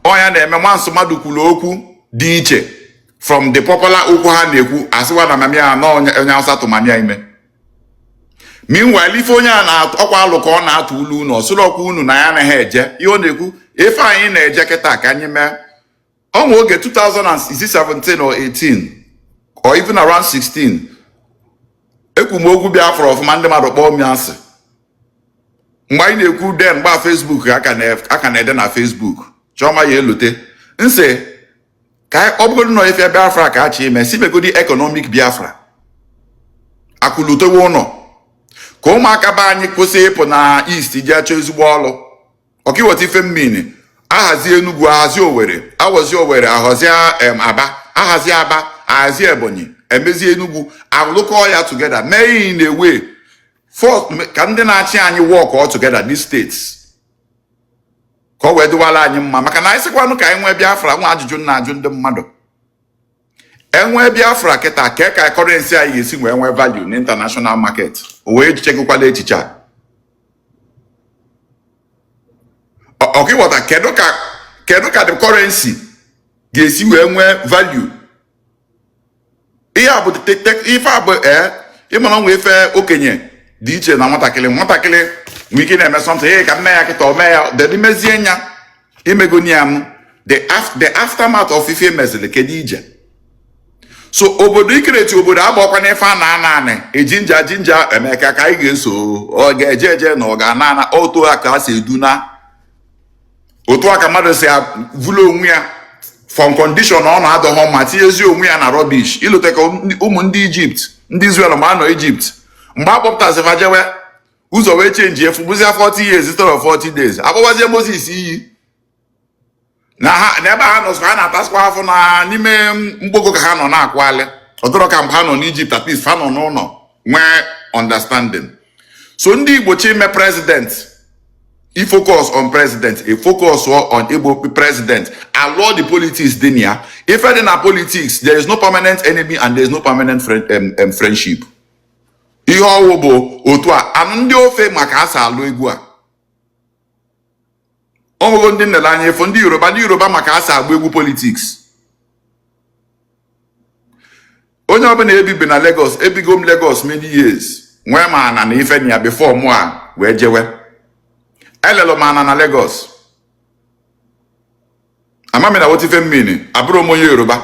ọnya na-eme nwansụ mmadụ kwuru okwu dị iche from the popular okwu ha na-ekwu asịwa na mamịa na onye Hausa tụmamịa ime. Meanwhile ife onye a na-ọkwa alụ ka ọ na-atụ ulu unu ọsụrụ ọkwa unu na ya anaghị eje ihe ọ na-ekwu ife anyị na-eje kịta ka anyị mee ọnwa oge 2017 or 18 or even around 16 ekwu m okwu Biafra ọfụma ndị mmadụ kpọọ m asị mgbe anyị na-ekwu den mgba Facebook aka na-ede na Facebook chọma ya elote nsị ka ọ bụgodị nọ ife Biafra ka achị ime si megodi economic Biafra akụlutewe ụlọ ka ụmụaka be anyị kwụsị ịpụ na East ji achọ ezigbo ọrụ ọkaiweta ife mmiri ahazi Enugu ahazi Owerri ahazi Owerri ahazi Aba ahazi Aba ahazi Ebonyi emezie Enugu alụkọ ya together mee ihe na-ewe ka ndị na-achị anyị work all together these states ka ọ wee dịwara anyị mma maka na anyị sịkwanụ ka anyị nwee Biafra nwa ajụjụ na-ajụ ndị mmadụ enwee Biafra kịta ka currency anyị ga-esi wee nwee value na international market o wee chegokwala echiche a ọkaiwọta kedu ka the currency ga-esi wee nwee value ihe a bụ ife a bụ ịmana nwe ife okenye dị iche na nwatakịrị nwee ike na-eme something ka mme ya kịta o mee ya dedi mezie nya imegoni ya m the aftermath of ife mezili kedu ije. So obodo ikereti obodo agbakwa n'ife a na-ana jinja emeka ka anyị ga-eso ọ ga-eje na ọ ga-ana otu a ka si eduna otu aka mmadụ si vụlụ onwe ya from condition ọ na-adọghọ ma tinyezi onwe ya na rubbish ilote ka ụmụ ndị Egypt ndị Israel ma anọ Egypt mgbe akpọpụtasịfa jewe ụzọ wee chenji efu bụzia 40 years instead of 40 days akpọbazie Moses iyi n'ebe ha nọ ha na-atasịkwa afọ na n'ime mgbogo ka ha nọ na-akwali ọdọrọ ka mgbe ha nọ n'Egypt at least ha nọ n'ụlọ nwee understanding. So ndị Igbo chime president e focus on president e focus on Igbo president allow the politics dị na ya ife dị na politics there is no permanent enemy and there is no permanent friendship. Ihe ọwụ bụ otu a anụ ndị ofe maka asa alụ egwu a ọnwụgo ndị nnele anya efo ndị Yoruba maka asa agba egwu politics. Onye ọbụla ebibi na Lagos ebigo m Lagos many years nwee ma ana na ife ya before mụ a wee jewe elelo m ana na Lagos amami na wotife mmiri abụrụ m onye Yoruba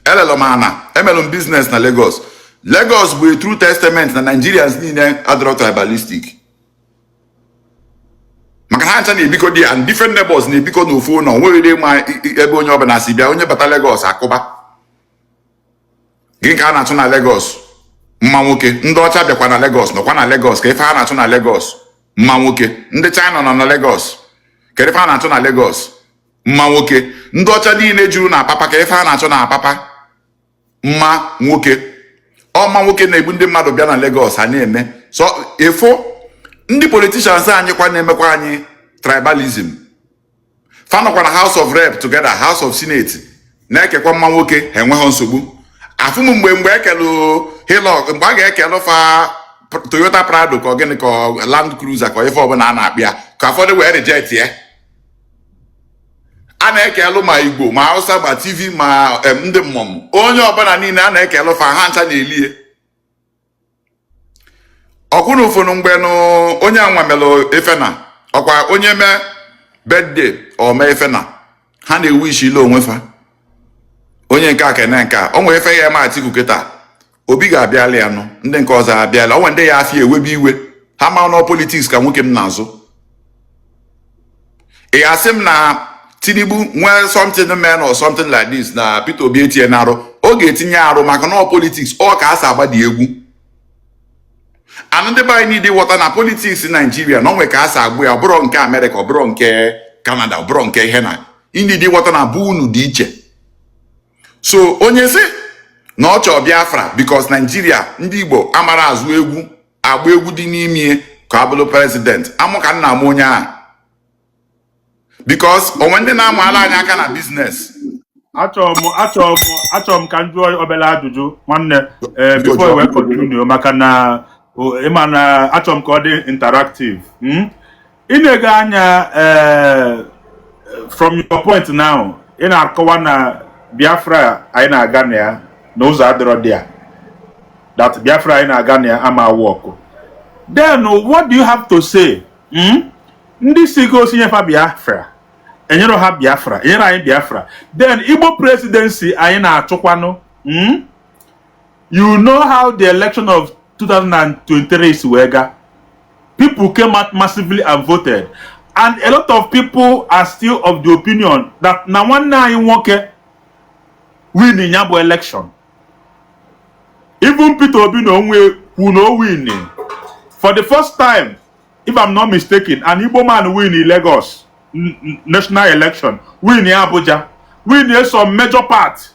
elelo m ana emelụ m business na Lagos. Lagos bụ a true testament na Nigerians niile adọrọ tribalistic maka ha ncha na-ebiko dị and different neighbors na-ebiko n'ofu ụlọ nwere ma ebe onye ọbụla si bịa onye bata Lagos akụba gị ka a na-achụ na Lagos mma nwoke ndị ọcha bịakwa na Lagos nọkwa na Lagos ka ife ha na-achụ na Lagos mma nwoke ndị China nọ na Lagos ka ife ha na-achụ na Lagos mma nwoke ndị ọcha niile juru na Apapa ka ife ha na-achụ na Apapa mma nwoke. ọma nwoke na-egbu ndị mmadụ bịa na Lagos ha na-eme so efo ndị politicians anyị kwa na-emekwa anyị tribalism fanọkwa na House of Rep together House of Senate na-ekekwa mma nwoke ha enweghị nsogbu afụm mgbe ekelu Hillock mgbe a ga-ekelu fa Toyota Prado ka gịnị ka Land Cruiser ka ife ọbụla a na-akpịa ka ụfọdụ wee reject ya a na-ekelu ma Igbo ma Hausa ma TV ma ndị mmọnwụ onye ọbụla niile a na-ekelu fa ha ncha na-elie ọkwụrụ ụfọdụ mgbe onye anwamelụ Ifena ọkwa onye mee birthday o mee Ifena ha na-ewu isi ile onwe fa onye nke a kene nke a o nwere efe ya eme Atiku kịta Obi ga-abịala ya nụ ndị nke ọzọ abịala onwe ndị ya afịa ewebe iwe ha ma nọ politiks ka nwoke m na-azụ ị asị m na Tinubu nwee something men or something like this na Peter Obi etinye n'arụ ọ ga-etinye arụ maka na politiks ọ ka a sa agbadi egwu anụ ndị be anyị dị ghọta na politiks Naijiria na onwe ka a sa agbụ ya ọbụrụ nke Amerịka ọbụrụ nke Kanada ọbụrụ nke ihe na ndị dị ghọta na bụ unu dị iche so onye sị na ọ chọọ Biafra because Nigeria ndị Igbo amara azụ egwu agba egwu dị n'ime ka abụrụ president amụ ka nna m onye a because onwe ndị na-amụala anyị aka na business achọrọ m ka m jụọ obere ajụjụ nwanne before we continue maka na ịma na achọrọ m ka ọ dị interactive ị na-ege anya from your point now ị na-akọwa na Biafra anyị na-aga na ya n'ụzọ adịrọ dị ya that Biafra anyị na-aga na ya ama awọkụ then what do you have to say ndị si gosi nyefa Biafra enyere ha Biafra enyere anyị Biafra then Igbo presidency anyị na-achụkwanụ you know how the election of 2023 is wega people came out massively and voted and a lot of people are still of the opinion that na nwanne anyị nwoke win ya bụ election even Peter Obi na onwe who no win for the first time if I'm not mistaken an Igbo man win in Lagos national election win in Abuja win in some major part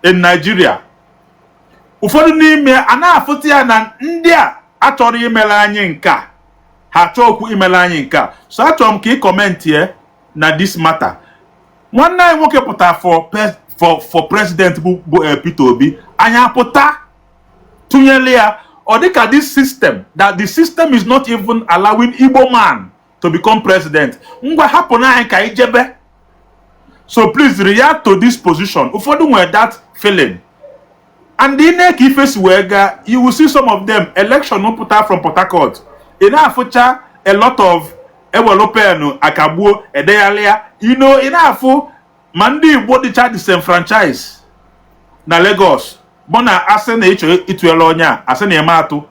in Nigeria ụfọdụ n'ime a na-afụta ya na ndị a achọrọ imele anyị nka ha achọ okwu imele anyị nka so achọrọ m ka ị kọmentị na this matter nwanne anyị nwoke pụtara for president bụ Peter Obi anyị apụta tụnyere ya ọ dịka this system that the system is not even allowing Igbo man to become president ngwa hapụ na anyị ka anyị jebe so please react to this position ụfọdụ nwere that feeling and the next if it's wega you will see some of them election no put out from Port Harcourt in afụcha a lot of ewelopenu akagbuo edeyalia you know in afụ ma ndị Igbo dịcha disenfranchise na Lagos bụ na asị na ịchọ ịtụela onye a asị na eme atụ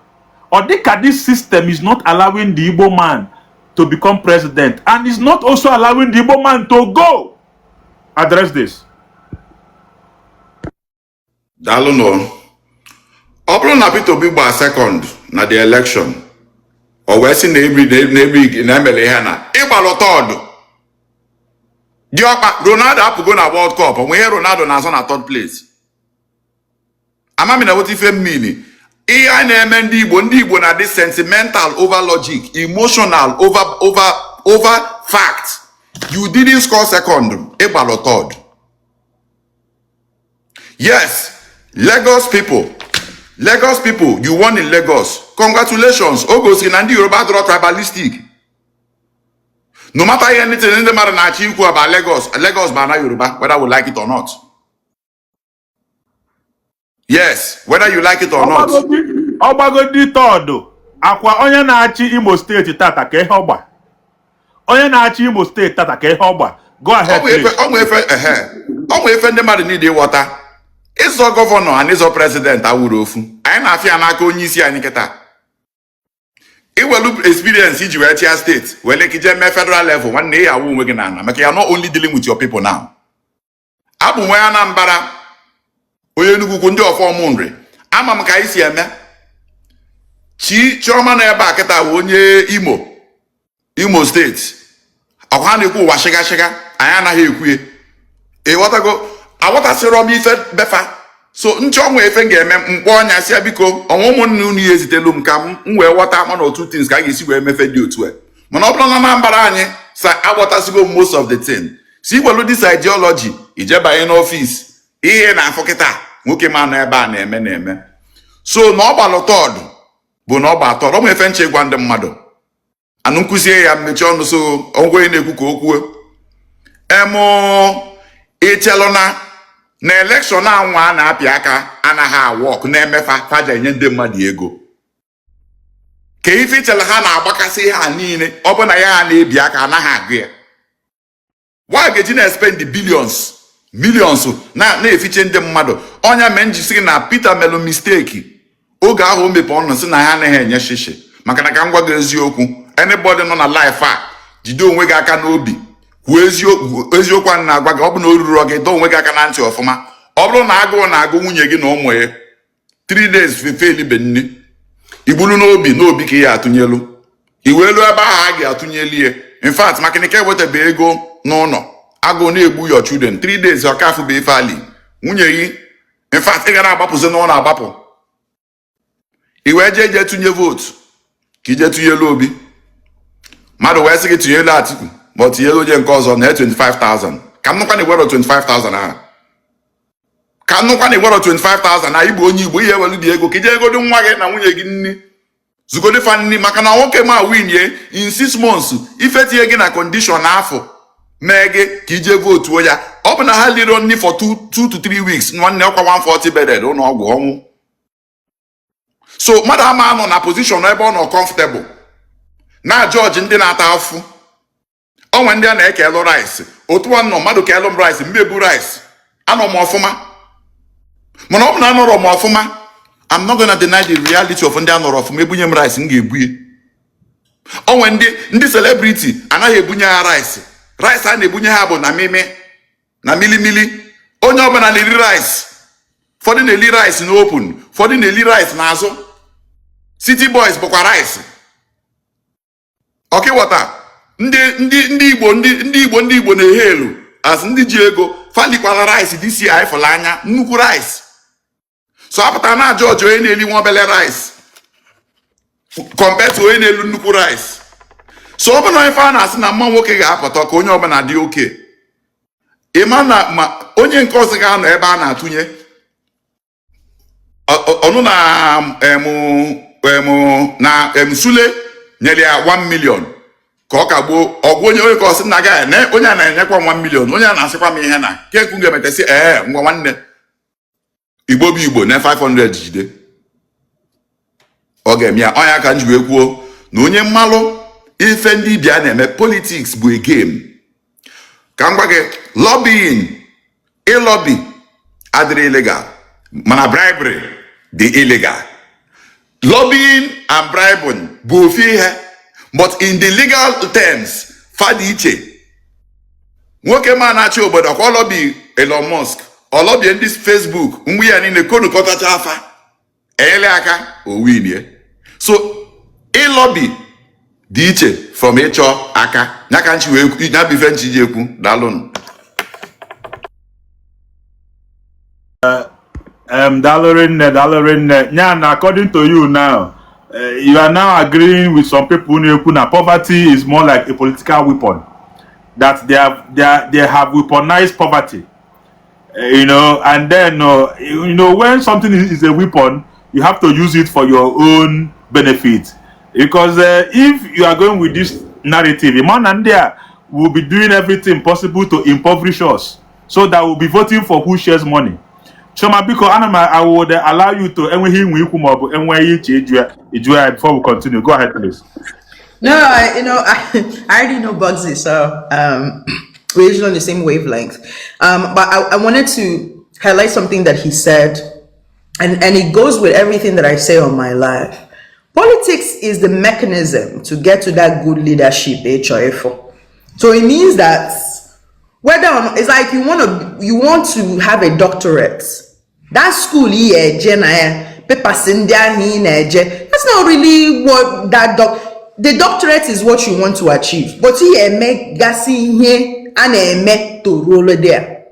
ọ dịka this system is not allowing the Igbo man to become president and is not also allowing the Igbo man to go address this. Daalụ nọ ọ bụrụ na Peter Obi gbaa second na the election o wee sị na emere ihe na ịgbalụ third Diokpa Ronaldo apụgo na World Cup onwe ihe Ronaldo na-azọ na third place amami na woti ife mmiri ihe a na-eme ndị Igbo na dị sentimental over logic emotional over fact you didn't score second ịgbalụ third yes Lagos people you won in Lagos congratulations o gosiri na ndị Yoruba dọrọ tribalistic no matter anything ndị mmadụ na-achị ikwu about Lagos ba na Yoruba whether we like it or not yes whether you like it or not ọgbagodi tọọdụ akwa onye na-achị Imo steeti tata ka ihe ọgba onye na-achị Imo steeti tata ka ihe ọgba go ahead ọ nwe efe ndị mmadụ niile ịghọta ịzọ gọvanọ na ịzọ prezident awụrụ ofu anyị na-afịa n'aka onye isi anyị kịta iwelu experience iji wee chia steeti wele kije mee federal level nwanne ya awụ onwe gị na maka ya not only dealing with your people now abụ nwe Anambra onye Enugu ndị ọfọm nri ama m ka anyị si eme Chioma na ebe a kịta bụ onye Imo steeti ọkwa ha na-ekwu ụwa shịga anyị anaghị ekwue ịghọtago aghọtasịrọ m ife befa so nchọnwa efe ga-eme mkpọ ọnya si biko ọnwa ụmụnne unu ya ezitelu m ka m wee ghọta mana otu things ka a ga-esi wee mefe dị otu a mana ọ bụrụ na Anambra anyị sa aghọtasigo most of the thing si igbelu this ideology ijebanye n'ọfịs ihe na-afụ kịta nwoke ma nọ ebe a na-eme so na ọ gbalụ tọọdụ bụ na ọ gba atọrọ ọ efe nche gwa ndị mmadụ anụ nkụzie ya mmechi ọnụ so onwe na-ekwu ka o kwuo ichelụ na elekshọn anwa a na-apịa aka anaghị awọk na-emefa faja enye ndị mmadụ ego ka ife ichela ha na-agbakasị ihe a niile ọ bụ na ya ha na-ebi aka anaghị agụ ya wa ga-eji na-spend billions millions na-efiche ndị mmadụ ọnya mee njisi na Peter melu misteki oge ahụ o mepe ọnụ si na ya anaghị enye shishi maka na ka m gwa gị eziokwu anybody nọ na life a jide onwe gị aka n'obi kwuo eziokwu a na-agwa gị ọ bụ na o ruru gị dọọ onwe gị aka na ntị ọfụma ọ bụrụ na agụụ na-agụ nwunye gị na ụmụ ya 3 days fefelibe nne igbulu n'obi ka ị ya atụnyelu iwelu ebe ahụ a ga-atụnyelu ya in fact maka na ike wetaba ego n'ụlọ agụụ na-egbu your children 3 days ọkafụ bụ ife ali nwunye gị in fact ị gara agbapụzi n'ụlọ agbapụ iwee jee tụnye vootu ka ije tụnyelu Obi mmadụ wee sị gị tụnyelu Atiku ma ọ tinyelu onye nke ọzọ na 25,000 ka nnukwa na igwero 25,000 ahụ ka nnukwa na igwero 25,000 na Igbo onye Igbo ihe ewelu dị ego ka ije egodo nwa gị na nwunye gị nni zugodi fa nni maka na nwoke ma winie in 6 months ife tinye gị na kondishọn afọ mee gị ka ije vootuo ya ọ bụ na ha liro nni for 2 to 3 weeks nwanne ọkwa 140 bedded ụlọ ọgwụ ọnwụ so mmadụ ama anọ na pozishọn ebe ọ nọ comfortable na jọji ndị na-ata afụ onwe ndị a na-ekelu rice otu nọ mmadụ ka elu m rice mmebu rice anọ m ọfụma mana ọ bụ na anọrọ m ọfụma I'm not gonna deny the reality of ndị anọrọ ọfụma ebunye m rice m ga-ebunye onwe ndị celebrity anaghị ebunye ha rice a na-ebunye ha bụ na mimi na milimili onye ọbụla na-eri rice ụfọdụ na-eli rice n'open ụfọdụ na-eli rice n'azụ city boys bụkwa rice ọkịwọta ndị Igbo na-ehe elu as ndị ji ego falikwara rice dịsi ifụla anya nnukwu rice so apụta na George onye na-eli nwa obele rice compared to onye na-elu nnukwu rice so ọ bụ na ife a na-asị na mma nwoke ga-apụta ka onye ọbụla dị oke ịma na ma onye nke ọzọ ga-anọ ebe a na-atụnye ọnụ na Sule nyere ya 1 million ka ọ kagbuo ọgwụ onye ka ọsị na ga onye a na-enyekwa 1 million onye a na-asịkwa m ihe na kekwu ga-emetasị ngwa nwanne Igbo bụ Igbo na 500 jide ọ ga-eme ya ọnya ka m ji wee kwuo na onye mmalụ ife ndị bịa na-eme politics bụ a game ka m gwa gị lobbying ịlọbi adịrị illegal mana bribery dị illegal lobbying and bribing bụ ofu ihe but in the legal terms fadị iche nwoke ma na-achị obodo kwa lobby Elon Musk ọ lobby ndị Facebook mgbe ya niile konukọtacha afa enyere aka owinie so ịlọbi dị iche from ịchọ aka ya ka nchi wee ya bụ ife nchi ji ekwu daalụnụ Dalorin, yeah, according to you now, you are now agreeing with some people who na poverty is more like a political weapon. That they have weaponized poverty. And then when something is a weapon, you have to use it for your own benefit. Because if you are going with this narrative, Iman and there will be doing everything possible to impoverish us, so that we'll be voting for who shares money. Choma, because I would allow you to before we continue. Go ahead, please. No, I already know Bugsy, so we're usually on the same wavelength. But I wanted to highlight something that he said, and it goes with everything that I say on my life. Politics is the mechanism to get to that good leadership, HOF. So it means that whether or not, it's like you want to have a doctorate. That school here, that's not really what the doctorate is what you want to achieve. But here make gassy here and make to roll there.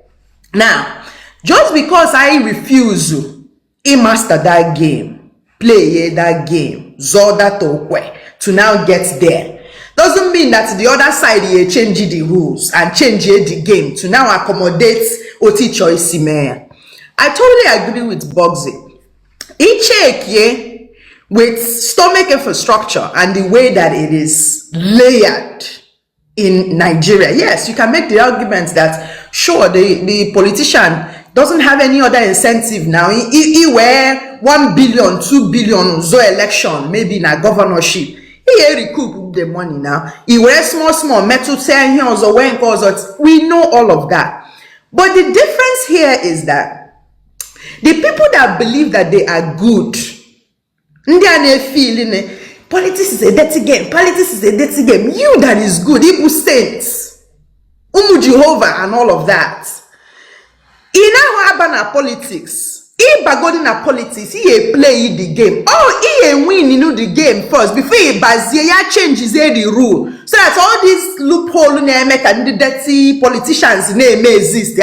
Now, Just because I refuse to master that game, play that game, Zoda Tokwe, to now get there, doesn't mean that the other side you change the rules and change the game to now accommodate Oti choice. I totally agree with Bugsy. Check with stomach infrastructure and the way that it is layered in Nigeria. Yes, you can make the argument that sure, the politician doesn't have any other incentive now. He were 1 billion, 2 billion zo election, maybe in a governorship. He recoup the money now. He were small metal saying here also when cause we know all of that. But the difference here is that the people that believe that they are good, they feeling politics is a dirty game. Politics is a dirty game. You that is good, Igbo saints, Jehovah and all of that. In our politics, he bagodi na politics, he play the game. Oh, he win the game first before he changes the rule. So that all these loophole make and the dirty politicians name exist.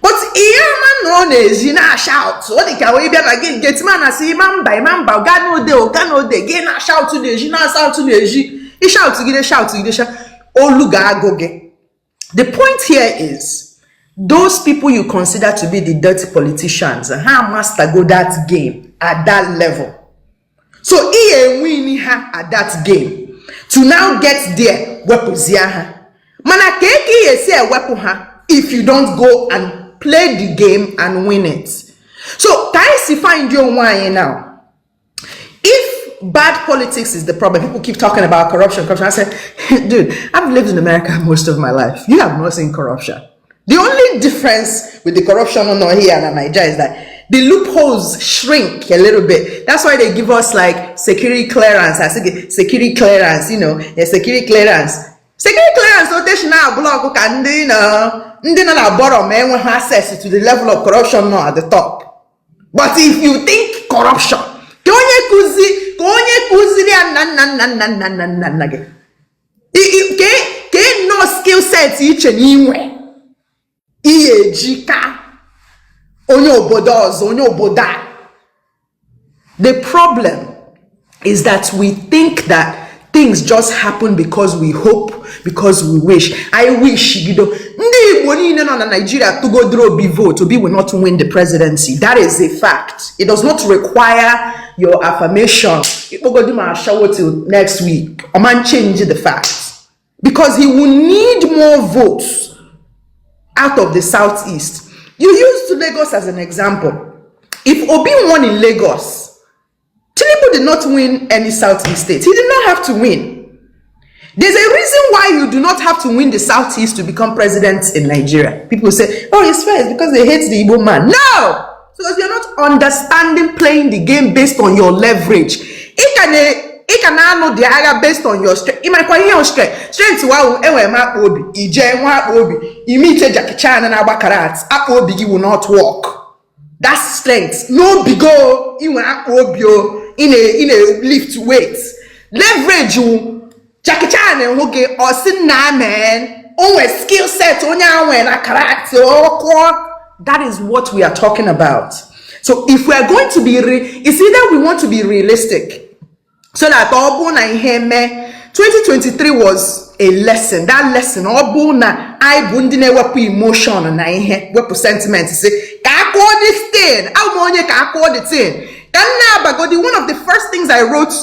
But he man shout. So they can again get man as man by God no day again shout to the shout to the he shout to get shout to the Oluga goge. The point here is those people you consider to be the dirty politicians, how master go that game at that level. So he win her at that game to now get there. Mana keki say weapon if you don't go and play the game and win it. So Taisi find your wine now. If bad politics is the problem, people keep talking about corruption. I said, dude, I've lived in America most of my life. You have not seen corruption. The only difference with the corruption on here and Nigeria is that the loopholes shrink a little bit. That's why they give us like security clearance. I say security clearance, security clearance. Security clearance notation now block can na bottom man have access to the level of corruption now at the top. But if you think corruption, no skill sets each and anywhere. The problem is that we think that things just happen because we hope, because we wish. I wish, Nigeria to go draw be vote to be will not win the presidency. That is a fact. It does not require your affirmation. It will go show till next week. A man change the facts because he will need more votes out of the southeast. You used Lagos as an example. If Obi won in Lagos, Tinubu did not win any southeast state. He did not have to win. There's a reason why you do not have to win the southeast to become president in Nigeria. People say, oh, it's fair, it's because they hate the Igbo man. No! Because you're not understanding playing the game based on your leverage. It can now know the area based on your strength. You might call your strength. Strength wow, obi. Imitate Jackie Chan and Abakarat. Obi will not work. That's strength. No bigo. You will in a lift weight. Leverage you. Jackie Chan and Hoge or sin na man. Always skill set on your character. That is what we are talking about. So if we are going to be it's either we want to be realistic. So that 2023 was a lesson. That lesson, I bundine wepu emotion na ihe, wepu sentiment. Say, ka call this thing. I want you to call the thing. One of the first things I wrote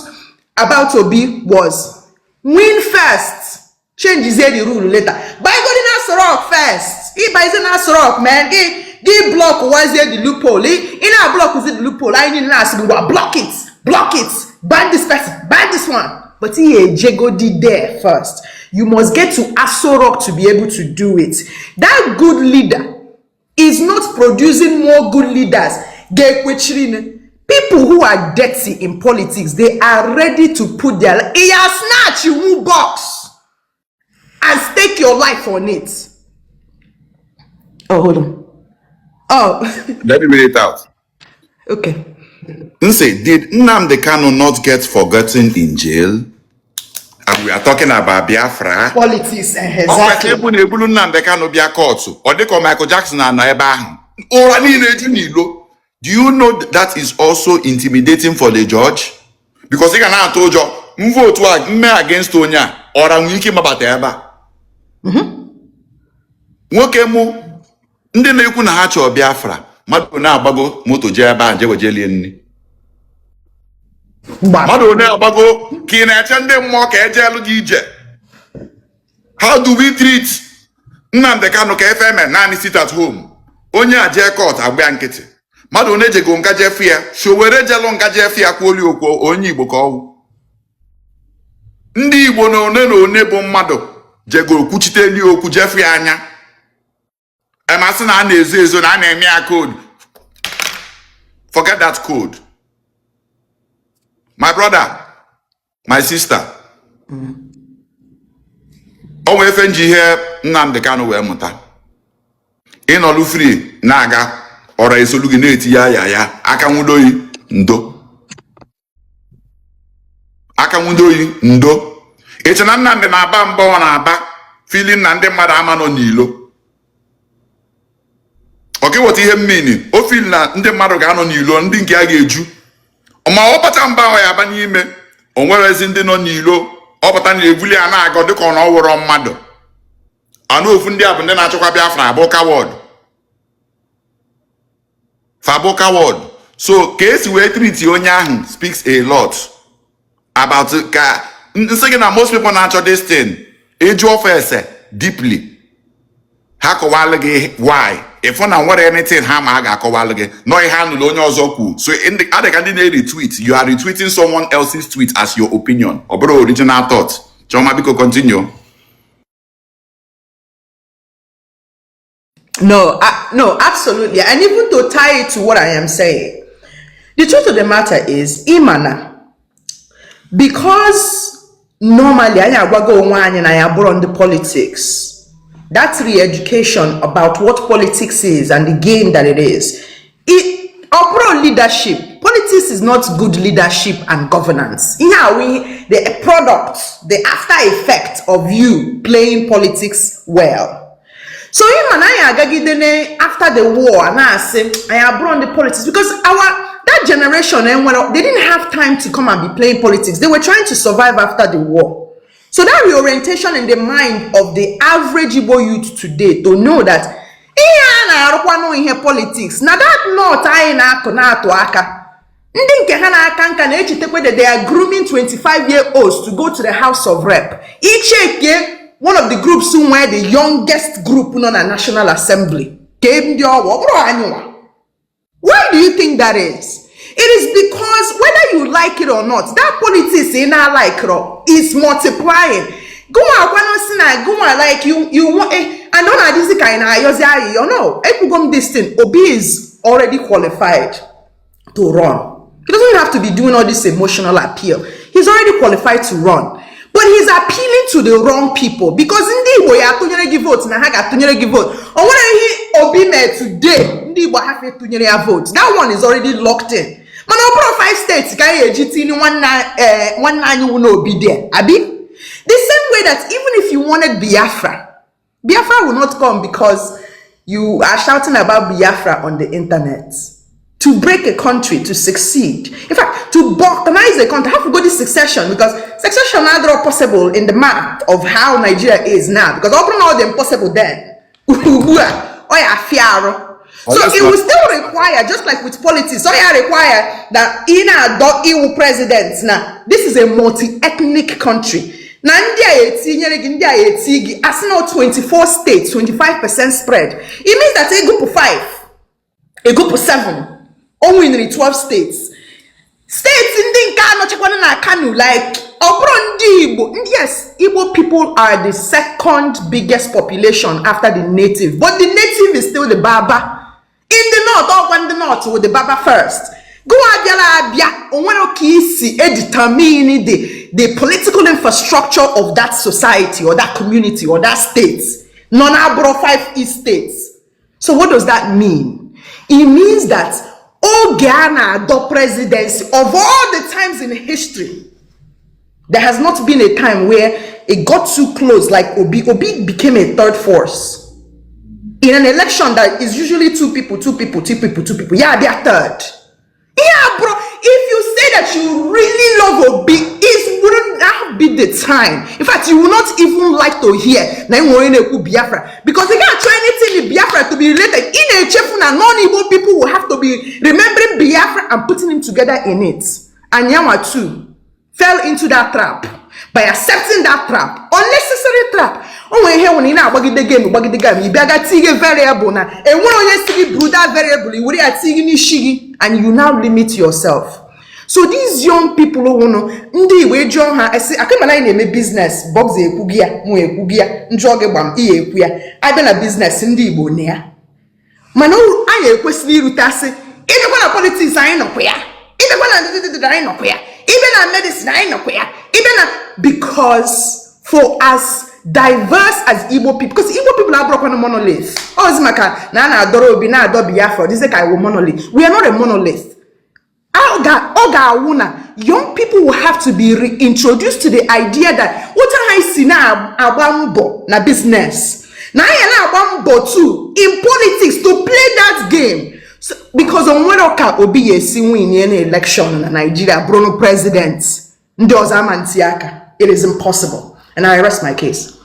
about Obi was win first, change the rule later. By going to Nasarok first. If by the Nasarok, man, give block was the loophole. In our block was the loophole. I need to block it. Ban this person, ban this one. But he did there first. You must get to Asorok to be able to do it. That good leader is not producing more good leaders. People who are dirty in politics, they are ready to put their snatch you box and stake your life on it. Oh, hold on. Oh, Let me read it out. Okay. Say, did Nnamdi Kanu not get forgotten in jail? And we are talking about Biafra. Politics, exactly. Nnamdi Kanu bia court. Or they call Michael Jackson and ebe ahụ. Ora niile eju n'ilo. Do you know that is also intimidating for the judge? Because he can na atụ ụjọ vote mme against onye a ọra nwere ike mabata ebe a. Nwoke mụ ndị na-ekwu na ha chọọ Biafra mmadụ na-agbago moto jee ebe a je wejelie nri. Mmadụ na-agbago ka ị na-eche ndị mmụọ ka ejeelu gị ije. How do we treat Nnamdi Kanu ka FM naanị sit at home? Onye a jee court agba nkịtị. Mmadụ na-ejego nga jefu ya, Showere jelu nga jefu ya kwuoli okwu onye Igbo ka ọwụ. Ndị Igbo na one bụ mmadụ jego kwuchiteli okwu jefu ya anya. Emasị na a na-ezo ezo na a na-eme ya code. Forget that code. My brother, my sister. O wee fe nji ihe Nnamdi Kanu wee mụta. Ịnọlụ free na-aga ọra esolu gị na-eti ya aka nwudoyi ndo. Aka nwudoyi ndo. Eche na Nnamdi na-aba mbọ ọ na-aba feeling na ndị mmadụ ama nọ n'ilo. Okay, what ihe mmini o feel na ndị mmadụ ga-anọ n'ilo ndị nke a ga-eju. Ma ọ bata mba ọ ya aba n'ime o nwere ezi ndị nọ n'ilo ọ bata na-evuli a na-agọ dịka ọ na ọ wụrọ mmadụ. Anụ ofu ndị a bụ ndị na-achọkwa Biafra abụ coward. Fabo coward. So ka esi wee treat onye ahụ speaks a lot about ka nsị gị na most people na-achọ this thing eju ofe ese deeply. Ha kọwalụ gị why if na nwere anything ha ma ga-akọwalụ gị no ihe anụlụ onye ọzọ kwu. So adịka ndị na-retweet, you are retweeting someone else's tweet as your opinion ọ bụrụ original thought. Choma biko continue. No, no, absolutely. And even to tie it to what I am saying, the truth of the matter is, Imana, because normally I go on the politics, that re-education about what politics is and the game that it is, overall leadership, politics is not good leadership and governance. The product, the after effect of you playing politics well. So after the war, and I say I brought on the politics because that generation they didn't have time to come and be playing politics. They were trying to survive after the war. So that reorientation in the mind of the average Igbo youth today to know that politics now that not they are grooming 25-year-olds to go to the House of Rep. One of the groups who were the youngest group on a National Assembly. Why do you think that is? It is because whether you like it or not, that politics in our like is multiplying. Go like you want and don't this kind of you know this thing. Obi is already qualified to run. He doesn't have to be doing all this emotional appeal. He's already qualified to run. But he's appealing to the wrong people because indeed we are to give votes na haga to give vote. Or when he Obi today, indeed we have to vote. That one is already locked in. Man, over 5 states can you one you will be there. Abi? The same way that even if you wanted Biafra will not come because you are shouting about Biafra on the internet. To break a country, to succeed. In fact, to balkanize a country, have to go this succession because succession is not possible in the map of how Nigeria is now. Because open all the impossible then. So it will still require, just like with politics, so it require that in a EU presidents now. This is a multi-ethnic country. Now India 24 states, 25% spread. It means that a group of 5, a group of 7. Only in the 12 states. States in the Kanu, like Igbo. Yes, Igbo people are the second biggest population after the native. But the native is still the Baba. In the north, all one the north with the Baba first. Go determine the political infrastructure of that society or that community or that state. Non-abro 5 East states. So what does that mean? It means that Ghana, the presidency of all the times in history, there has not been a time where it got too close like Obi became a third force. in an election that is usually two people. Yeah, they are third. Yeah, bro. If you say that you really love Obi, it wouldn't now be the time. In fact, you will not even like to hear Biafra, because they can't try anything in Biafra to be related. In a cheerful and non-Igbo people will have to be remembering Biafra and putting him together in it. And Yama too fell into that trap by accepting that trap, unnecessary trap. Oh, when here when you now baggy the game, you better take a variable now. And when you see brew that variable, you would have taken shiggy, and you now limit yourself. So these young people who know, ndi we join her. I say, I come in a business. Bob's a kugia, mo a kugia, njog Gbam e kuya. I been a business ndi Igbo nea. Mano, I a question rutase. If you want politics, I ain't no queer. If you want to I ain't no queer. Even a medicine, I ain't no queer. Even a because for us. Diverse as Igbo people, because Igbo people are broken on a monolith. Oh, it's maka na adoro na adoro Biafra. This is a monolith. We are not a monolith. Young people will have to be reintroduced to the idea that what I see now abambo na business. Now I abambo too in politics to play that game. So, because on when obi win any election in Nigeria, Bruno president, it is impossible. And I rest my case.